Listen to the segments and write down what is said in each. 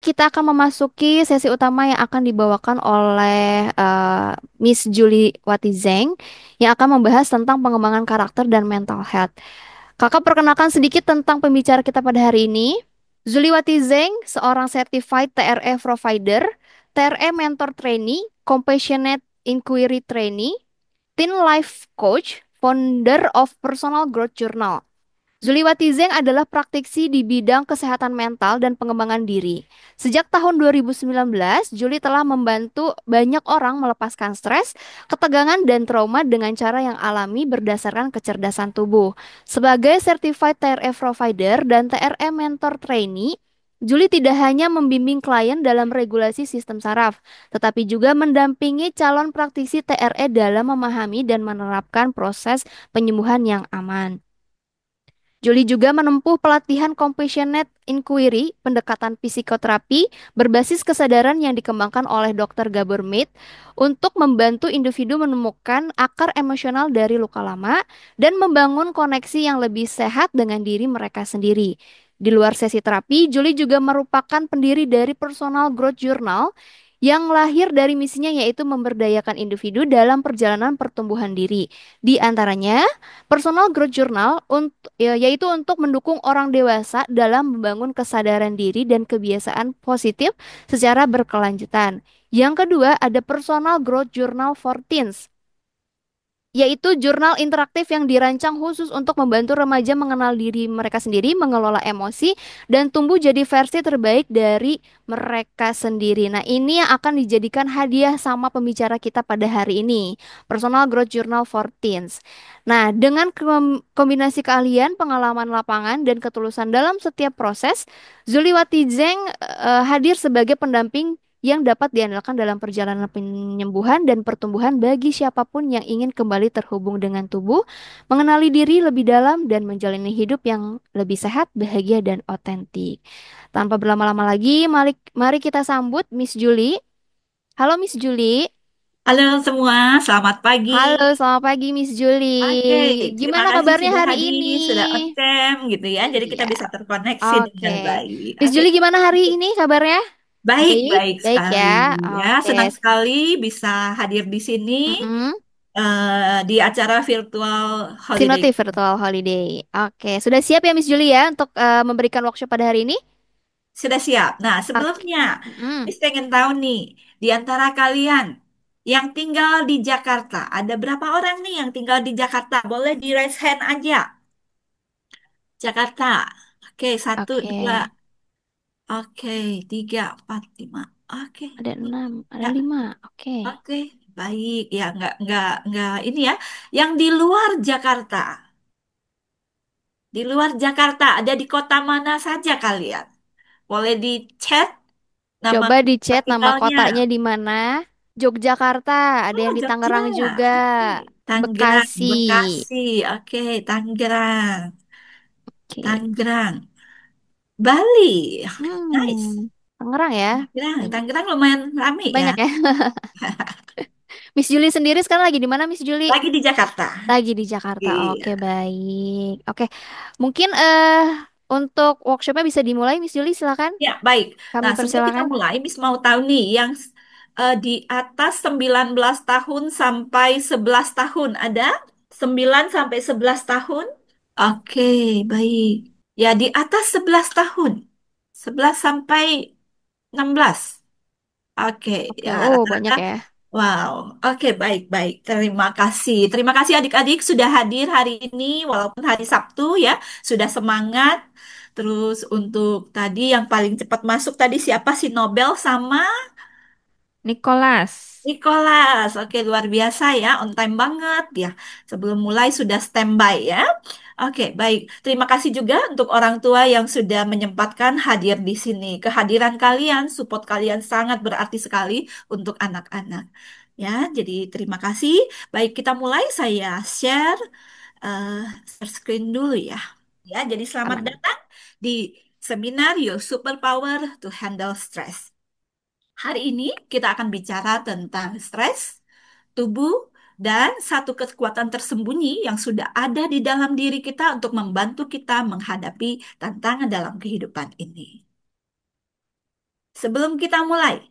kita akan memasuki sesi utama yang akan dibawakan oleh Miss Julie Wati Zeng yang akan membahas tentang pengembangan karakter dan mental health. Kakak perkenalkan sedikit tentang pembicara kita pada hari ini. Julie Wati Zeng, seorang certified TRE provider, TRE mentor trainee, compassionate inquiry trainee, teen life coach, founder of Personal Growth Journal. Zuliwati Zeng adalah praktisi di bidang kesehatan mental dan pengembangan diri. Sejak tahun 2019, Julie telah membantu banyak orang melepaskan stres, ketegangan, dan trauma dengan cara yang alami berdasarkan kecerdasan tubuh. Sebagai Certified TRE Provider dan TRE Mentor Trainee, Julie tidak hanya membimbing klien dalam regulasi sistem saraf, tetapi juga mendampingi calon praktisi TRE dalam memahami dan menerapkan proses penyembuhan yang aman. Julie juga menempuh pelatihan Compassionate Inquiry, pendekatan psikoterapi berbasis kesadaran yang dikembangkan oleh Dr. Gabor Mate untuk membantu individu menemukan akar emosional dari luka lama dan membangun koneksi yang lebih sehat dengan diri mereka sendiri. Di luar sesi terapi, Julie juga merupakan pendiri dari Personal Growth Journal yang lahir dari misinya yaitu memberdayakan individu dalam perjalanan pertumbuhan diri. Di antaranya, Personal Growth Journal yaitu untuk mendukung orang dewasa dalam membangun kesadaran diri dan kebiasaan positif secara berkelanjutan. Yang kedua, ada Personal Growth Journal for Teens, yaitu jurnal interaktif yang dirancang khusus untuk membantu remaja mengenal diri mereka sendiri, mengelola emosi, dan tumbuh jadi versi terbaik dari mereka sendiri. Nah, ini yang akan dijadikan hadiah sama pembicara kita pada hari ini, Personal Growth Journal for Teens. Nah, dengan kombinasi keahlian, pengalaman lapangan, dan ketulusan dalam setiap proses, Zuliwati Zeng hadir sebagai pendamping yang dapat diandalkan dalam perjalanan penyembuhan dan pertumbuhan bagi siapapun yang ingin kembali terhubung dengan tubuh, mengenali diri lebih dalam, dan menjalani hidup yang lebih sehat, bahagia, dan otentik. Tanpa berlama-lama lagi, mari kita sambut Miss Julie. Halo Miss Julie. Halo semua, selamat pagi. Halo, selamat pagi Miss Oke, Julie. terima Gimana kasih kabarnya sudah hari hadir, ini? sudah on cam gitu ya. Jadi kita Iya, bisa terkoneksi oke. dengan baik. Miss Oke, Julie gimana hari ini kabarnya? Baik, baik baik ya. sekali ya. Oke. Senang sekali bisa hadir di sini Mm-mm. di acara virtual holiday. Sinoti Virtual Holiday. Oke, sudah siap ya Miss Julia untuk memberikan workshop pada hari ini? Sudah siap. Nah, Oke. sebelumnya, Mm-mm. Miss pengen tahu nih, di antara kalian yang tinggal di Jakarta, ada berapa orang nih yang tinggal di Jakarta? Boleh di raise hand aja. Jakarta. Oke, satu, Oke. dua. Oke, tiga, empat, lima. Oke, Ada nih. 6, ada Ya, 5. Oke. oke, baik. Ya, nggak ini ya. Yang di luar Jakarta, di luar Jakarta ada di kota mana saja kalian? Boleh di chat nama Coba di kota chat nama tinggalnya. kotanya di mana. Yogyakarta, ada Oh, yang di Jogja. Tangerang juga. Oke. Tangerang, Bekasi. Bekasi. Oke, Tangerang, Oke. Tangerang, Bali. Nice. Tangerang ya. Tangerang, Banyak. Tangerang lumayan rame ya. Banyak ya. Miss Julie sendiri sekarang lagi di mana Miss Julie? Lagi di Jakarta. Lagi di Jakarta. Oke, Iya. baik. Oke. Mungkin untuk workshopnya bisa dimulai Miss Julie, silakan. Ya, baik. Kami Nah, sebelum kita persilakan. mulai, Miss mau tahu nih, yang di atas 19 tahun sampai 11 tahun, ada 9 sampai 11 tahun? Oke, baik. Ya, di atas 11 tahun. 11 sampai 16. Oke, Oke, ya oh rata-rata. banyak ya. Wow, oke baik-baik. Terima kasih. Terima kasih adik-adik sudah hadir hari ini, walaupun hari Sabtu ya, sudah semangat. Terus untuk tadi yang paling cepat masuk tadi siapa sih Nobel sama Nicholas. Nicholas. Oke, luar biasa ya, on time banget ya. Sebelum mulai sudah standby ya. Oke, baik. Terima kasih juga untuk orang tua yang sudah menyempatkan hadir di sini. Kehadiran kalian, support kalian sangat berarti sekali untuk anak-anak. Ya, jadi terima kasih. Baik, kita mulai. Saya share, eh, share screen dulu ya. Ya, jadi selamat Aman. datang di seminar Your Superpower to Handle Stress. Hari ini kita akan bicara tentang stres, tubuh, dan satu kekuatan tersembunyi yang sudah ada di dalam diri kita untuk membantu kita menghadapi tantangan dalam kehidupan ini. Sebelum kita mulai,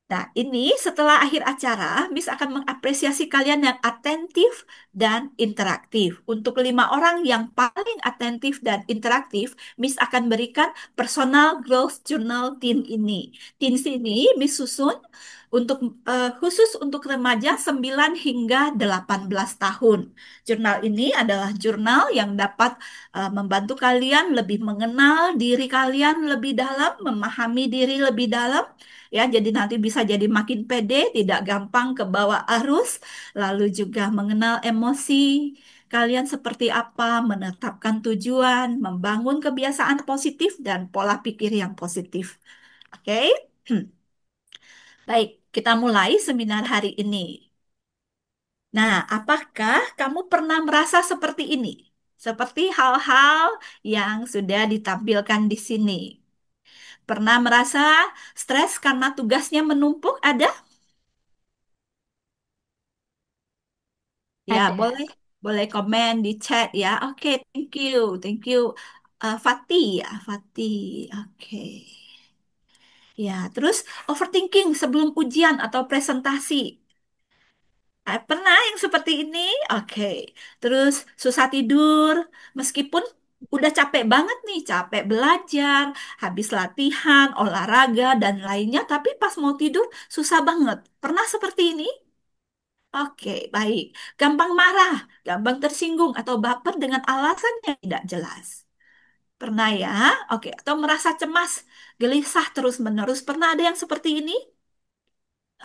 nah ini setelah akhir acara, Miss akan mengapresiasi kalian yang atentif dan interaktif. Untuk 5 orang yang paling atentif dan interaktif, Miss akan berikan personal growth journal teen ini. Teens ini Miss susun untuk khusus untuk remaja 9 hingga 18 tahun. Jurnal ini adalah jurnal yang dapat membantu kalian lebih mengenal diri kalian lebih dalam, memahami diri lebih dalam, ya. Jadi nanti bisa jadi makin pede, tidak gampang ke bawah arus, lalu juga mengenal emosi kalian seperti apa, menetapkan tujuan, membangun kebiasaan positif dan pola pikir yang positif. Oke? Baik, kita mulai seminar hari ini. Nah, apakah kamu pernah merasa seperti ini? Seperti hal-hal yang sudah ditampilkan di sini. Pernah merasa stres karena tugasnya menumpuk? Ada? Ya, Ada. boleh. Boleh komen di chat ya. Oke, thank you. Thank you. Fatih ya, Fatih. Oke. Ya, terus overthinking sebelum ujian atau presentasi. Pernah yang seperti ini? Oke. Terus susah tidur, meskipun udah capek banget nih, capek belajar, habis latihan, olahraga, dan lainnya, tapi pas mau tidur susah banget. Pernah seperti ini? Oke, baik. Gampang marah, gampang tersinggung, atau baper dengan alasan yang tidak jelas. Pernah ya? Oke, atau merasa cemas, gelisah terus-menerus. Pernah ada yang seperti ini?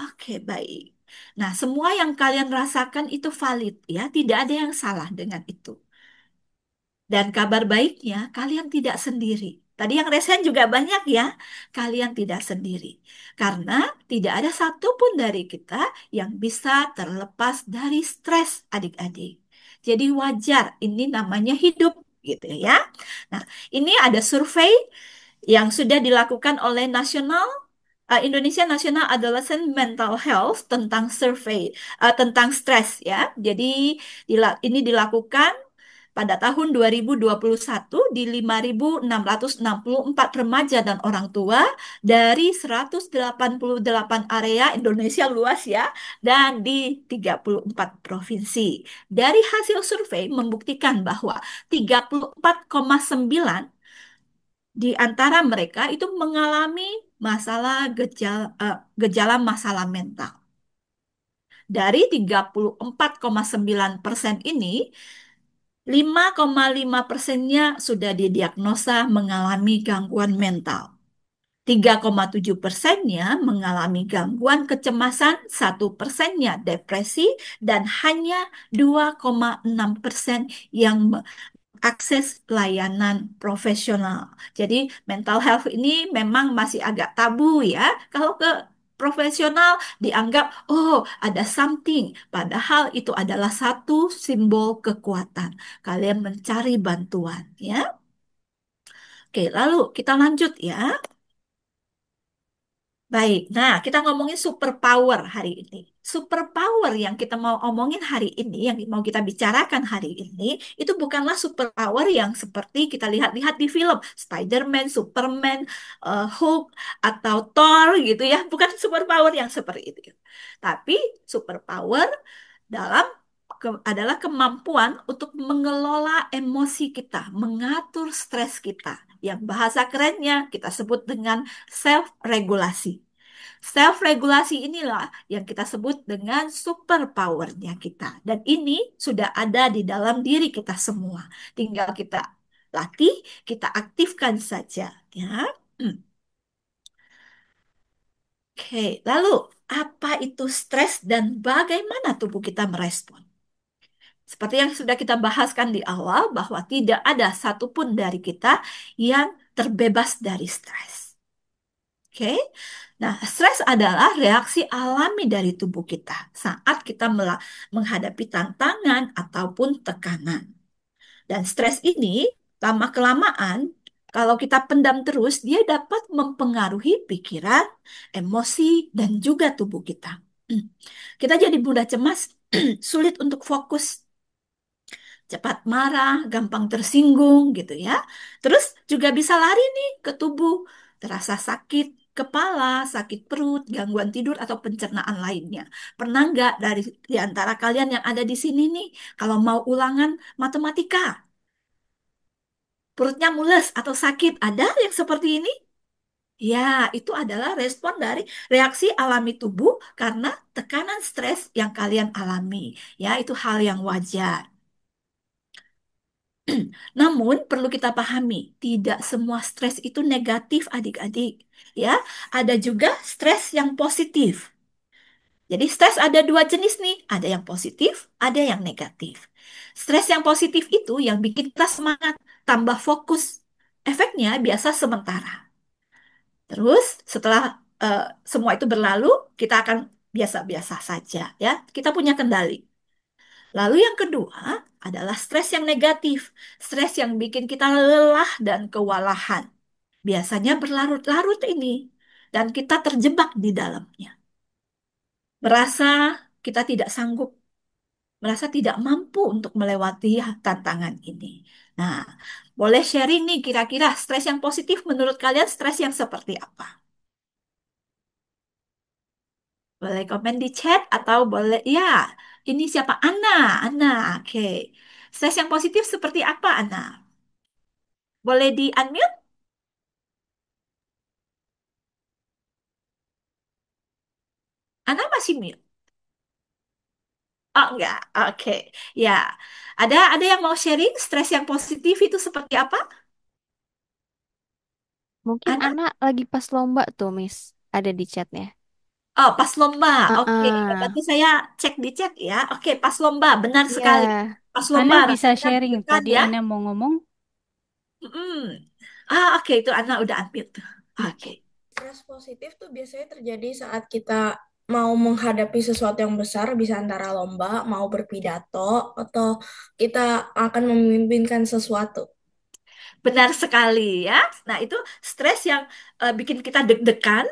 Oke, baik. Nah, semua yang kalian rasakan itu valid ya, tidak ada yang salah dengan itu. Dan kabar baiknya, kalian tidak sendiri. Tadi yang resen juga banyak ya, kalian tidak sendiri. Karena tidak ada satupun dari kita yang bisa terlepas dari stres adik-adik. Jadi wajar, ini namanya hidup gitu ya. Nah, ini ada survei yang sudah dilakukan oleh Indonesia National Adolescent Mental Health tentang survei tentang stres ya. Jadi ini dilakukan pada tahun 2021 di 5.664 remaja dan orang tua dari 188 area Indonesia luas ya, dan di 34 provinsi. Dari hasil survei membuktikan bahwa 34,9 di antara mereka itu mengalami gejala masalah mental. Dari 34,9% ini, 5,5%-nya sudah didiagnosa mengalami gangguan mental. 3,7%-nya mengalami gangguan kecemasan, 1%-nya depresi, dan hanya 2,6% yang akses layanan profesional. Jadi mental health ini memang masih agak tabu ya. Kalau ke profesional dianggap, oh ada something. Padahal itu adalah satu simbol kekuatan. Kalian mencari bantuan ya. Oke, lalu kita lanjut ya. Baik, nah kita ngomongin superpower hari ini. Superpower yang kita mau omongin hari ini, yang mau kita bicarakan hari ini, itu bukanlah superpower yang seperti kita lihat-lihat di film Spider-Man, Superman, Hulk, atau Thor gitu ya. Bukan superpower yang seperti itu. Tapi superpower dalam adalah kemampuan untuk mengelola emosi kita, mengatur stres kita. Yang bahasa kerennya kita sebut dengan self-regulasi. Self-regulasi inilah yang kita sebut dengan superpowernya kita. Dan ini sudah ada di dalam diri kita semua. Tinggal kita latih, kita aktifkan saja. Ya. Oke, lalu apa itu stres dan bagaimana tubuh kita merespon? Seperti yang sudah kita bahaskan di awal, bahwa tidak ada satupun dari kita yang terbebas dari stres. Oke, nah stres adalah reaksi alami dari tubuh kita saat kita menghadapi tantangan ataupun tekanan. Dan stres ini lama-kelamaan, kalau kita pendam terus, dia dapat mempengaruhi pikiran, emosi, dan juga tubuh kita. Kita jadi mudah cemas, sulit untuk fokus, cepat marah, gampang tersinggung gitu ya. Terus juga bisa lari nih ke tubuh, terasa sakit. kepala, sakit perut, gangguan tidur, atau pencernaan lainnya. Pernah nggak dari di antara kalian yang ada di sini nih, kalau mau ulangan matematika, perutnya mules atau sakit, ada yang seperti ini? Ya, itu adalah respon dari reaksi alami tubuh karena tekanan stres yang kalian alami. Ya, itu hal yang wajar. Namun perlu kita pahami, tidak semua stres itu negatif adik-adik. Ya, ada juga stres yang positif. Jadi stres ada dua jenis nih, ada yang positif, ada yang negatif. Stres yang positif itu yang bikin kita semangat, tambah fokus. Efeknya biasa sementara. Terus setelah eh, semua itu berlalu, kita akan biasa-biasa saja ya. Kita punya kendali. Lalu yang kedua adalah stres yang negatif, stres yang bikin kita lelah dan kewalahan. Biasanya berlarut-larut ini dan kita terjebak di dalamnya. Merasa kita tidak sanggup, merasa tidak mampu untuk melewati tantangan ini. Nah, boleh sharing nih kira-kira stres yang positif menurut kalian stres yang seperti apa? Boleh komen di chat atau boleh ya. Ini siapa? Ana. Ana. Oke. Stres yang positif seperti apa, Ana? Boleh di unmute? Ana masih mute. Oh, enggak. Oke. Ya. Ada yang mau sharing stres yang positif itu seperti apa? Mungkin Ana? anak lagi pas lomba tuh, Miss. Ada di chatnya. Oh, pas lomba. Oke. Ah, Nanti saya cek di chat ya. Oke, pas lomba. Benar sekali. iya. Pas Ana lomba bisa rasanya sharing. deg-degan Tadi ya. Ana mau ngomong. Mm. Oke. Itu Ana udah unmute. Oke. Oke. Stres positif tuh biasanya terjadi saat kita mau menghadapi sesuatu yang besar, bisa antara lomba, mau berpidato, atau kita akan memimpinkan sesuatu. Benar sekali ya. Nah, itu stres yang bikin kita deg-degan,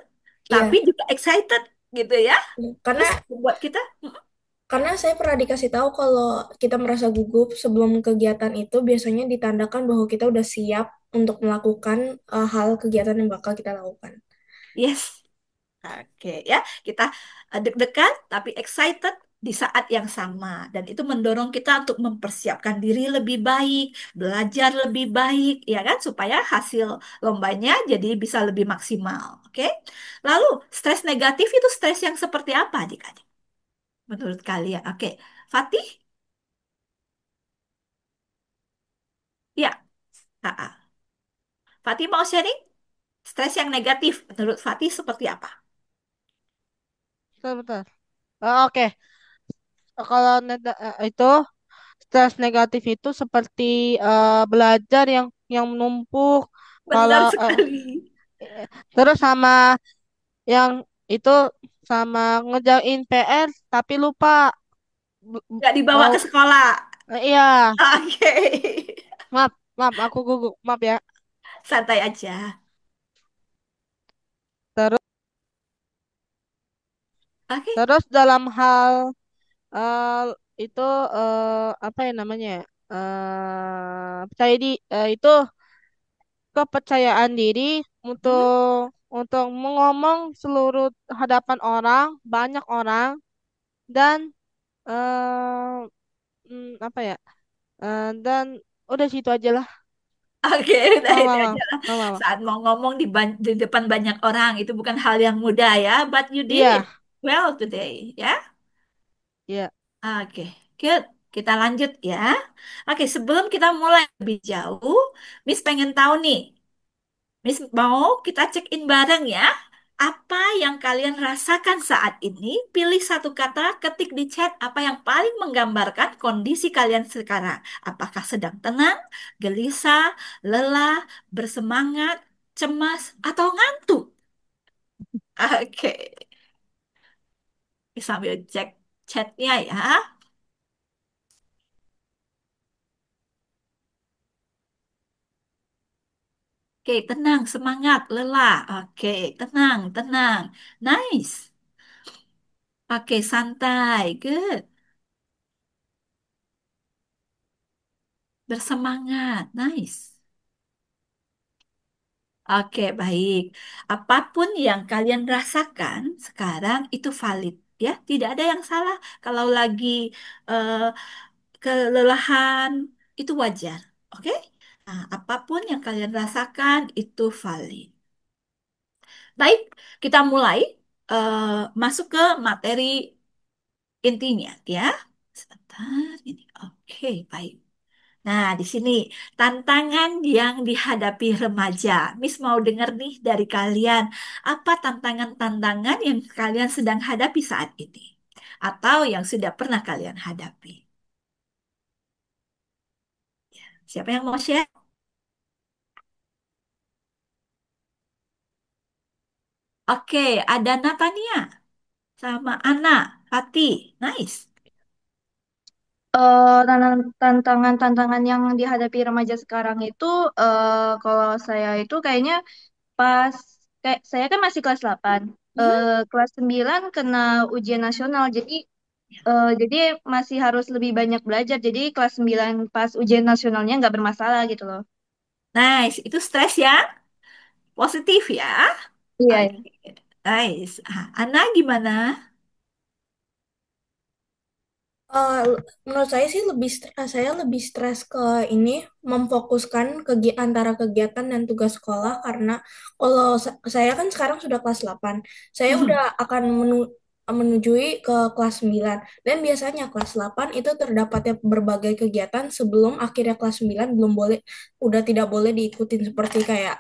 tapi Iya, juga excited gitu ya. karena Terus membuat kita, karena saya pernah dikasih tahu kalau kita merasa gugup sebelum kegiatan itu biasanya ditandakan bahwa kita udah siap untuk melakukan hal kegiatan yang bakal kita lakukan. yes, oke ya. Kita deg-degan, tapi excited di saat yang sama. Dan itu mendorong kita untuk mempersiapkan diri lebih baik, belajar lebih baik, ya kan? Supaya hasil lombanya jadi bisa lebih maksimal. Oke. Lalu, stres negatif itu stres yang seperti apa, adik-adik? Menurut kalian? Oke. Fatih? Ya. Ah, ah. Fatih mau sharing? Stres yang negatif menurut Fatih seperti apa? Betul, betul. Oke. Kalau itu stres negatif itu seperti belajar yang menumpuk. Benar Kalau sekali. terus sama yang itu sama ngejain PR tapi lupa. Nggak dibawa Mau ke sekolah. iya, Oke. maaf, maaf aku gugup, maaf ya. Santai aja. Terus Oke. terus dalam hal eh, itu apa ya namanya ya? Percaya di itu kepercayaan diri Hmm, untuk mengomong seluruh hadapan orang, banyak orang dan apa ya? Dan udah situ aja lah. oke, udah Maaf, itu maaf, aja maaf, lah. maaf, maaf. Saat mau ngomong di depan banyak orang, itu bukan hal yang mudah ya. But you did it Iya, well today, ya. iya. Oke, good. Kita lanjut ya. Oke, sebelum kita mulai lebih jauh, Miss pengen tahu nih. Miss mau kita check in bareng ya. Apa yang kalian rasakan saat ini? Pilih satu kata, ketik di chat apa yang paling menggambarkan kondisi kalian sekarang. Apakah sedang tenang, gelisah, lelah, bersemangat, cemas, atau ngantuk? Oke, sambil cek chatnya ya. Oke, tenang, semangat, lelah. Oke, tenang, tenang. Nice. Oke, santai. Good. Bersemangat. Nice. Oke, baik. Apapun yang kalian rasakan sekarang itu valid, ya. Tidak ada yang salah. Kalau lagi eh, kelelahan, itu wajar. Oke? Nah, apapun yang kalian rasakan itu valid. Baik, kita mulai masuk ke materi intinya, ya. Sebentar, ini. Oke, baik. Nah, di sini tantangan yang dihadapi remaja. Miss mau dengar nih dari kalian, apa tantangan-tantangan yang kalian sedang hadapi saat ini? Atau yang sudah pernah kalian hadapi? Siapa yang mau share? Oke, ada Natania sama Ana, Fatih. Nice. Tantangan-tantangan yang dihadapi remaja sekarang itu kalau saya itu kayaknya pas kayak saya kan masih kelas 8. Mhm. Kelas 9 kena ujian nasional. Jadi masih harus lebih banyak belajar. Jadi kelas 9 pas ujian nasionalnya nggak bermasalah gitu loh. Nice, itu stres ya? Positif ya? Iya, Oke, iya. nice. Ah, Ana gimana? Eh, Menurut saya sih saya lebih stres ke ini memfokuskan antara kegiatan dan tugas sekolah karena kalau saya kan sekarang sudah kelas 8. Saya udah akan menujui ke kelas 9 dan biasanya kelas 8 itu terdapatnya berbagai kegiatan sebelum akhirnya kelas 9 belum boleh udah tidak boleh diikutin seperti kayak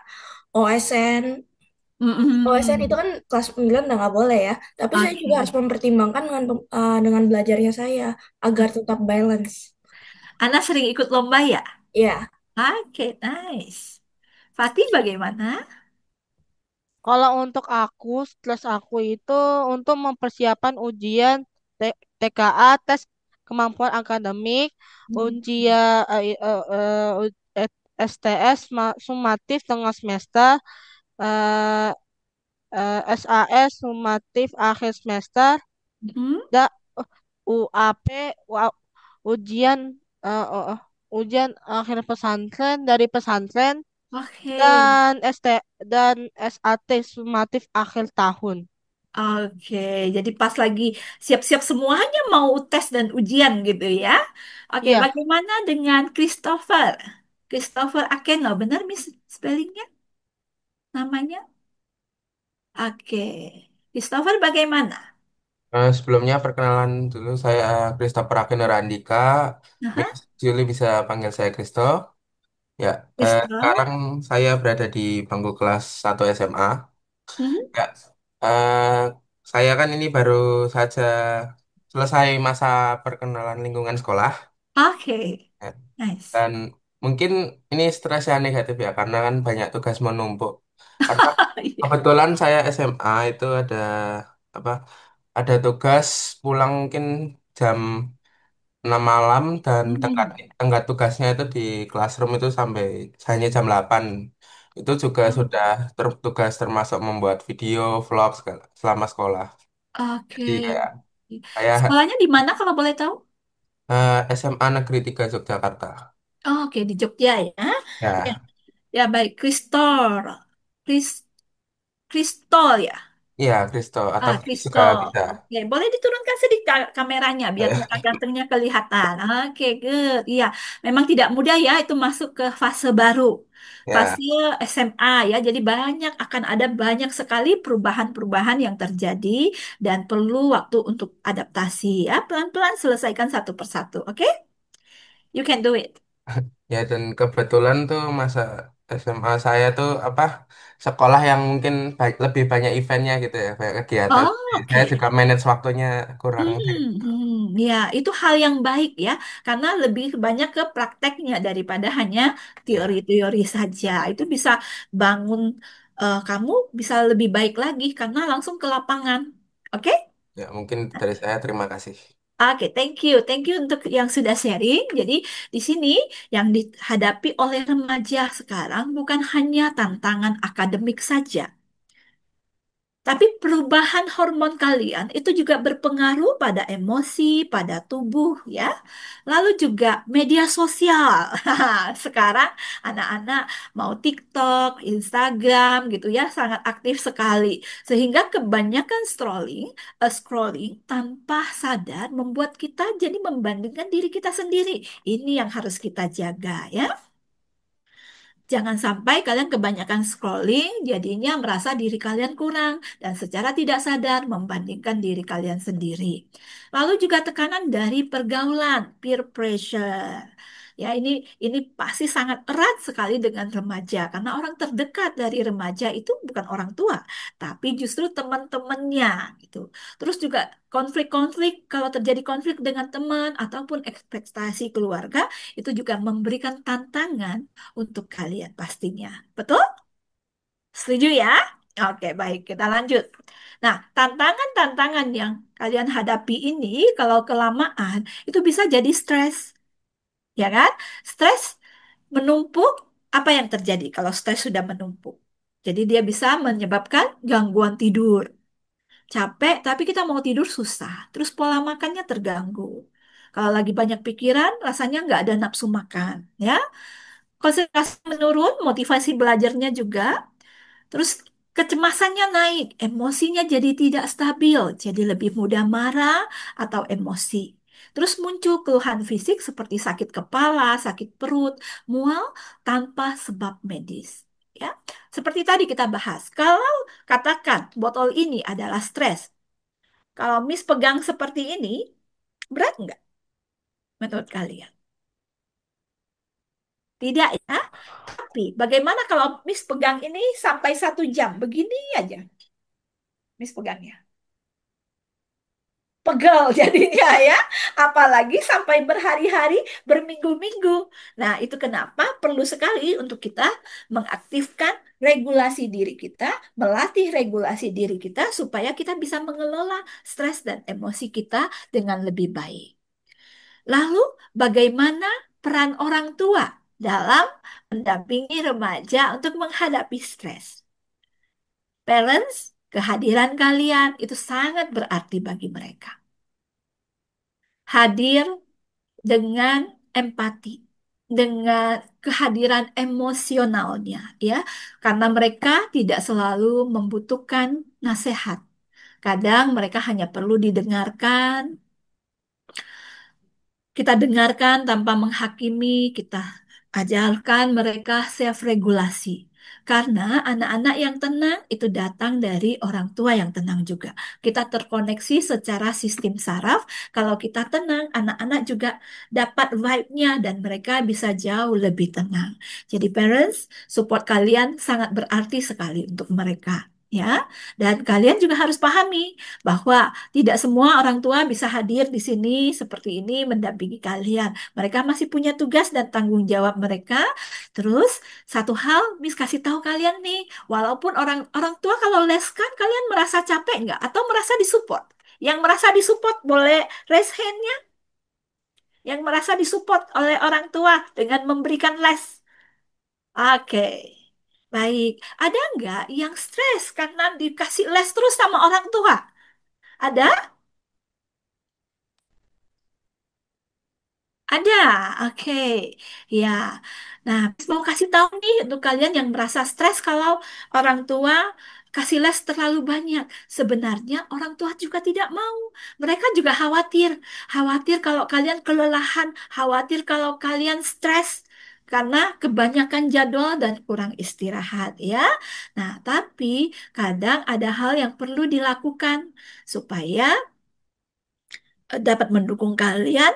OSN. OSN itu Mm-mm. kan kelas 9 udah nggak boleh ya. Tapi saya juga harus Oke. mempertimbangkan dengan belajarnya saya agar tetap balance. Ana sering ikut lomba ya? Ya, Oke, nice. Fatih bagaimana? Kalau untuk aku, stres aku itu untuk mempersiapkan ujian TKA, tes kemampuan akademik, Mm-mm. ujian STS sumatif tengah semester, eh, SAS sumatif akhir semester, Mm-mm. da UAP, ujian eh, eh, eh, ujian akhir pesantren dari pesantren Oke, dan dan SAT sumatif akhir tahun. oke. Jadi pas lagi siap-siap semuanya mau tes dan ujian gitu ya. Oke, Iya, bagaimana dengan Christopher? Christopher Akeno, benar Miss spellingnya namanya? Oke. Christopher bagaimana? Sebelumnya perkenalan dulu, saya Christopher Akenor Andika. Aha, Miss Julie bisa panggil saya Christo. Ya, Christopher. sekarang saya berada di bangku kelas 1 SMA. Mhm. Ya, eh, saya kan ini baru saja selesai masa perkenalan lingkungan sekolah. Oke, Ya, nice. dan mungkin ini stresnya negatif ya, karena kan banyak tugas menumpuk. Karena Iya. kebetulan saya SMA itu apa? Ada tugas pulang mungkin jam 6 malam dan tenggat Mhm. tenggat tugasnya itu di classroom itu sampai hanya jam 8. Itu juga sudah tugas termasuk membuat video vlog selama sekolah. Oke. Jadi kayak Sekolahnya di mana kalau boleh tahu? SMA Negeri 3 Yogyakarta. Oh, oke, di Jogja ya. Ya, Ya, ya baik. Kris, Kristol ya. iya Kristo atau Ah, Fitri juga Kristol. bisa. Oke, boleh diturunkan sedikit kameranya biar kakak gantengnya kelihatan. Oke, good. Iya, memang tidak mudah ya itu masuk ke fase baru. Ya, Fase SMA ya. Jadi akan ada banyak sekali perubahan-perubahan yang terjadi dan perlu waktu untuk adaptasi ya. Pelan-pelan selesaikan satu persatu. Oke? You can do it. ya dan kebetulan tuh masa SMA saya tuh sekolah yang mungkin lebih banyak eventnya gitu ya, banyak kegiatan. Oh, Saya oke. juga manage waktunya kurang. Ya, itu hal yang baik ya, karena lebih banyak ke prakteknya daripada hanya Ya, teori-teori saja. Itu bisa bangun kamu bisa lebih baik lagi karena langsung ke lapangan. Oke? ya mungkin dari saya terima kasih. Oke, thank you untuk yang sudah sharing. Jadi, di sini yang dihadapi oleh remaja sekarang bukan hanya tantangan akademik saja, Tapi perubahan hormon kalian itu juga berpengaruh pada emosi, pada tubuh ya. Lalu juga media sosial. Sekarang anak-anak mau TikTok, Instagram gitu ya, sangat aktif sekali. Sehingga kebanyakan scrolling tanpa sadar membuat kita jadi membandingkan diri kita sendiri. Ini yang harus kita jaga ya. Jangan sampai kalian kebanyakan scrolling, jadinya merasa diri kalian kurang dan secara tidak sadar membandingkan diri kalian sendiri. Lalu juga tekanan dari pergaulan, peer pressure. Ya, ini pasti sangat erat sekali dengan remaja karena orang terdekat dari remaja itu bukan orang tua, tapi justru teman-temannya gitu. Terus juga konflik-konflik, kalau terjadi konflik dengan teman ataupun ekspektasi keluarga, itu juga memberikan tantangan untuk kalian pastinya. Betul? Setuju ya? Oke, baik. Kita lanjut. Nah, tantangan-tantangan yang kalian hadapi ini kalau kelamaan itu bisa jadi stres, ya kan? Stres menumpuk, apa yang terjadi kalau stres sudah menumpuk? Jadi dia bisa menyebabkan gangguan tidur. Capek, tapi kita mau tidur susah. Terus pola makannya terganggu. Kalau lagi banyak pikiran, rasanya nggak ada nafsu makan, ya. Konsentrasi menurun, motivasi belajarnya juga, terus kecemasannya naik, emosinya jadi tidak stabil, jadi lebih mudah marah atau emosi. Terus muncul keluhan fisik seperti sakit kepala, sakit perut, mual tanpa sebab medis. Ya, seperti tadi kita bahas, kalau katakan botol ini adalah stres, kalau Miss pegang seperti ini, berat nggak menurut kalian? Tidak ya? Tapi bagaimana kalau Miss pegang ini sampai 1 jam? Begini aja, Miss pegangnya. Pegel jadinya ya. Apalagi sampai berhari-hari, berminggu-minggu. Nah, itu kenapa perlu sekali untuk kita mengaktifkan regulasi diri kita, melatih regulasi diri kita supaya kita bisa mengelola stres dan emosi kita dengan lebih baik. Lalu, bagaimana peran orang tua dalam mendampingi remaja untuk menghadapi stres? Parents, kehadiran kalian itu sangat berarti bagi mereka. Hadir dengan empati, dengan kehadiran emosionalnya, ya, karena mereka tidak selalu membutuhkan nasihat. Kadang mereka hanya perlu didengarkan, kita dengarkan tanpa menghakimi, kita ajarkan mereka self-regulasi. Karena anak-anak yang tenang itu datang dari orang tua yang tenang juga. Kita terkoneksi secara sistem saraf. Kalau kita tenang, anak-anak juga dapat vibe-nya dan mereka bisa jauh lebih tenang. Jadi parents, support kalian sangat berarti sekali untuk mereka. Ya, dan kalian juga harus pahami bahwa tidak semua orang tua bisa hadir di sini seperti ini mendampingi kalian. Mereka masih punya tugas dan tanggung jawab mereka. Terus satu hal, Miss kasih tahu kalian nih, walaupun orang tua kalau les kan kalian merasa capek nggak? Atau merasa disupport? Yang merasa disupport boleh raise hand-nya. Yang merasa disupport oleh orang tua dengan memberikan les. Oke. Baik, ada nggak yang stres karena dikasih les terus sama orang tua? Ada? Ada, oke. Ya, nah, mau kasih tahu nih untuk kalian yang merasa stres kalau orang tua kasih les terlalu banyak. Sebenarnya orang tua juga tidak mau. Mereka juga khawatir. Khawatir kalau kalian kelelahan, khawatir kalau kalian stres karena kebanyakan jadwal dan kurang istirahat ya. Nah, tapi kadang ada hal yang perlu dilakukan supaya dapat mendukung kalian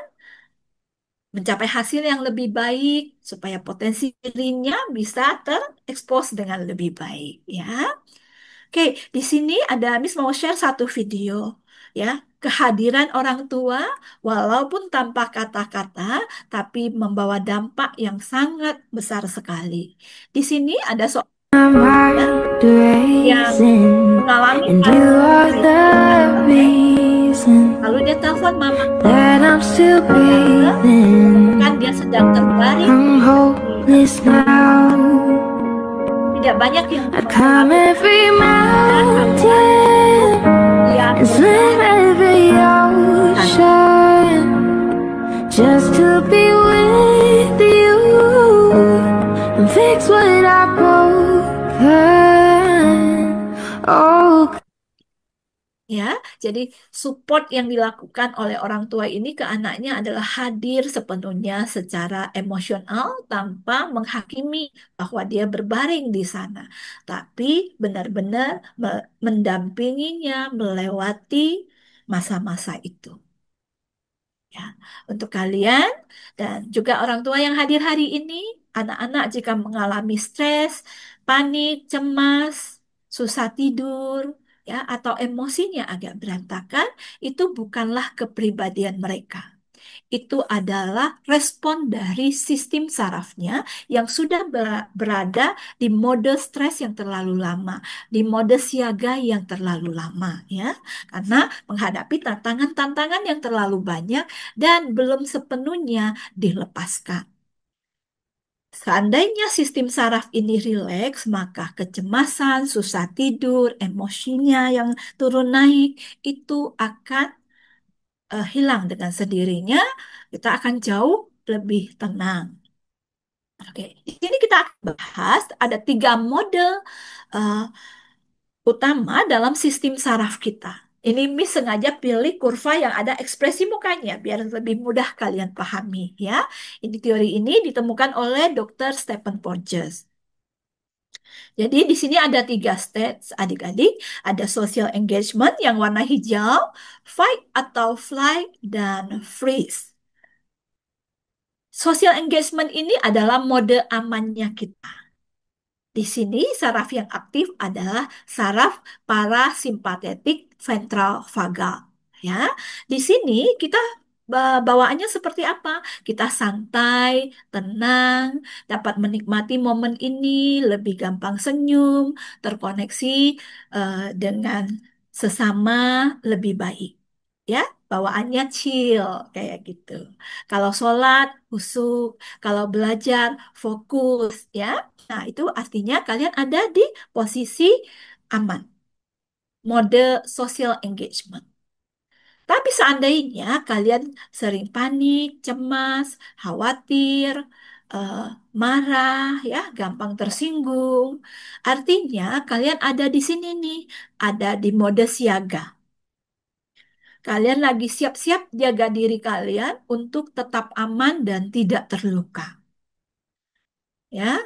mencapai hasil yang lebih baik supaya potensi dirinya bisa terekspos dengan lebih baik ya. Oke, di sini ada Miss mau share satu video ya, kehadiran orang tua walaupun tanpa kata-kata tapi membawa dampak yang sangat besar sekali. Di sini ada seorang yang mengalami lalu dia telepon mama kan dia sedang terbaring Ya, banyak yang I climb mengalami every hambatan mountain yang and swim every ocean just to be with you and fix what I broken. Oh. ya. Jadi support yang dilakukan oleh orang tua ini ke anaknya adalah hadir sepenuhnya secara emosional tanpa menghakimi bahwa dia berbaring di sana, tapi benar-benar mendampinginya melewati masa-masa itu. Ya, untuk kalian dan juga orang tua yang hadir hari ini, anak-anak jika mengalami stres, panik, cemas, susah tidur, ya, atau emosinya agak berantakan, itu bukanlah kepribadian mereka. Itu adalah respon dari sistem sarafnya yang sudah berada di mode stres yang terlalu lama, di mode siaga yang terlalu lama, ya. Karena menghadapi tantangan-tantangan yang terlalu banyak dan belum sepenuhnya dilepaskan. Seandainya sistem saraf ini rileks, maka kecemasan, susah tidur, emosinya yang turun naik itu akan hilang dengan sendirinya. Kita akan jauh lebih tenang. Oke, di sini kita akan bahas ada 3 mode eh, utama dalam sistem saraf kita. Ini Miss sengaja pilih kurva yang ada ekspresi mukanya biar lebih mudah kalian pahami, ya. Ini teori ini ditemukan oleh Dr. Stephen Porges. Jadi di sini ada 3 stage adik-adik. Ada social engagement yang warna hijau, fight atau flight, dan freeze. Social engagement ini adalah mode amannya kita. Di sini saraf yang aktif adalah saraf parasimpatetik ventral vagal. Ya, di sini kita bawaannya seperti apa? Kita santai, tenang, dapat menikmati momen ini, lebih gampang senyum, terkoneksi dengan sesama lebih baik. Ya, bawaannya chill kayak gitu. Kalau sholat, khusyuk. Kalau belajar, fokus. Ya, nah itu artinya kalian ada di posisi aman, mode social engagement. Tapi seandainya kalian sering panik, cemas, khawatir, eh, marah, ya, gampang tersinggung, artinya kalian ada di sini nih, ada di mode siaga. Kalian lagi siap-siap jaga diri kalian untuk tetap aman dan tidak terluka. Ya,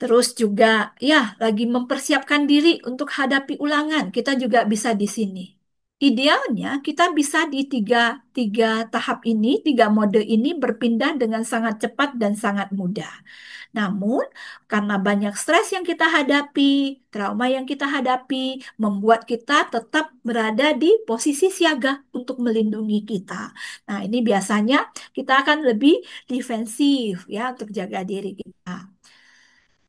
terus juga ya lagi mempersiapkan diri untuk hadapi ulangan. Kita juga bisa di sini. Idealnya kita bisa di tiga tahap ini, 3 mode ini berpindah dengan sangat cepat dan sangat mudah. Namun, karena banyak stres yang kita hadapi, trauma yang kita hadapi, membuat kita tetap berada di posisi siaga untuk melindungi kita. Nah, ini biasanya kita akan lebih defensif ya untuk jaga diri kita.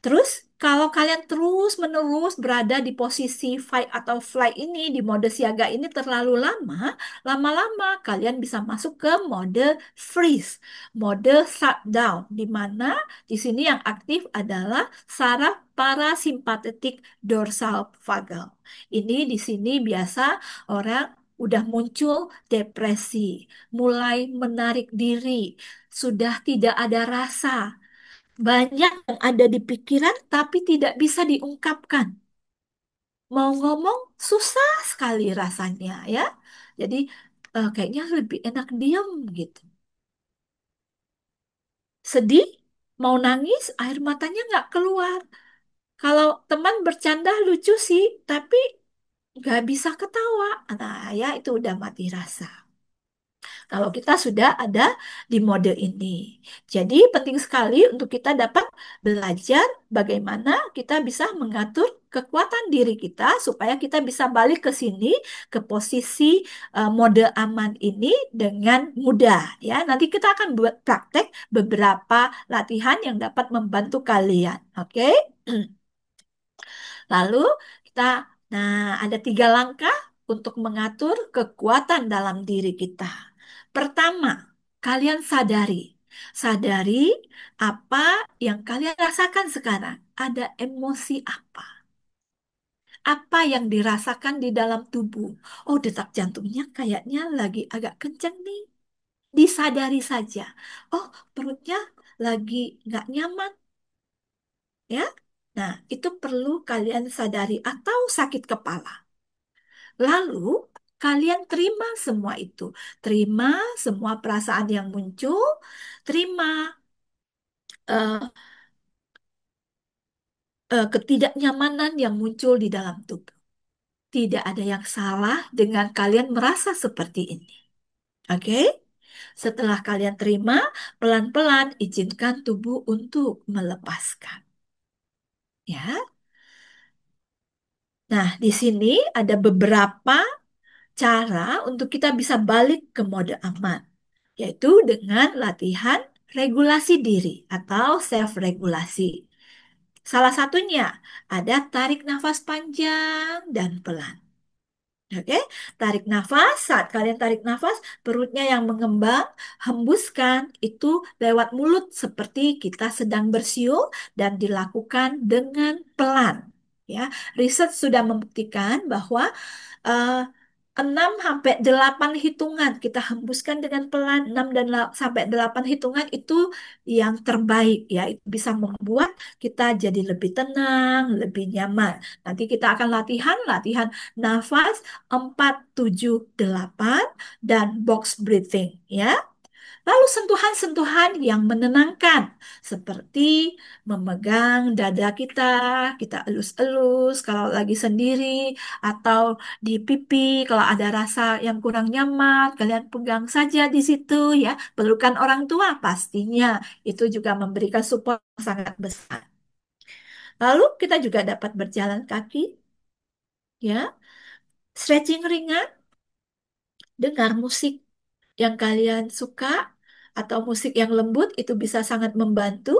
Terus, kalau kalian terus-menerus berada di posisi fight atau flight ini, di mode siaga ini terlalu lama, lama-lama kalian bisa masuk ke mode freeze, mode shutdown, di mana di sini yang aktif adalah saraf parasimpatetik dorsal vagal. Ini di sini biasa orang udah muncul depresi, mulai menarik diri, sudah tidak ada rasa, banyak yang ada di pikiran tapi tidak bisa diungkapkan. Mau ngomong susah sekali rasanya ya. Jadi kayaknya lebih enak diam gitu. Sedih, mau nangis, air matanya nggak keluar. Kalau teman bercanda lucu sih, tapi nggak bisa ketawa. Nah ya itu udah mati rasa. Kalau kita sudah ada di mode ini. Jadi penting sekali untuk kita dapat belajar bagaimana kita bisa mengatur kekuatan diri kita supaya kita bisa balik ke sini ke posisi mode aman ini dengan mudah ya. Nanti kita akan buat praktek beberapa latihan yang dapat membantu kalian. Oke? Lalu kita, nah ada 3 langkah untuk mengatur kekuatan dalam diri kita. Pertama, kalian sadari Sadari apa yang kalian rasakan sekarang. Ada emosi apa? Apa yang dirasakan di dalam tubuh? Oh, detak jantungnya kayaknya lagi agak kencang nih. Disadari saja. Oh, perutnya lagi nggak nyaman, ya. Nah, itu perlu kalian sadari atau sakit kepala. Lalu, kalian terima semua itu. Terima semua perasaan yang muncul. Terima eh, ketidaknyamanan yang muncul di dalam tubuh. Tidak ada yang salah dengan kalian merasa seperti ini. Oke? Setelah kalian terima, pelan-pelan izinkan tubuh untuk melepaskan. Ya. Nah, di sini ada beberapa cara untuk kita bisa balik ke mode aman, yaitu dengan latihan regulasi diri atau self-regulasi. Salah satunya ada tarik nafas panjang dan pelan. Oke, tarik nafas. Saat kalian tarik nafas, perutnya yang mengembang, hembuskan itu lewat mulut seperti kita sedang bersiul dan dilakukan dengan pelan. Ya, riset sudah membuktikan bahwa eh, 6 sampai 8 hitungan kita hembuskan dengan pelan, 6 dan sampai 8 hitungan itu yang terbaik ya. Itu bisa membuat kita jadi lebih tenang, lebih nyaman. Nanti kita akan latihan nafas 4 7 8 dan box breathing ya. Lalu sentuhan-sentuhan yang menenangkan, seperti memegang dada kita elus-elus kalau lagi sendiri, atau di pipi kalau ada rasa yang kurang nyaman, kalian pegang saja di situ ya. Pelukan orang tua pastinya, itu juga memberikan support yang sangat besar. Lalu kita juga dapat berjalan kaki, ya, stretching ringan, dengar musik yang kalian suka atau musik yang lembut itu bisa sangat membantu.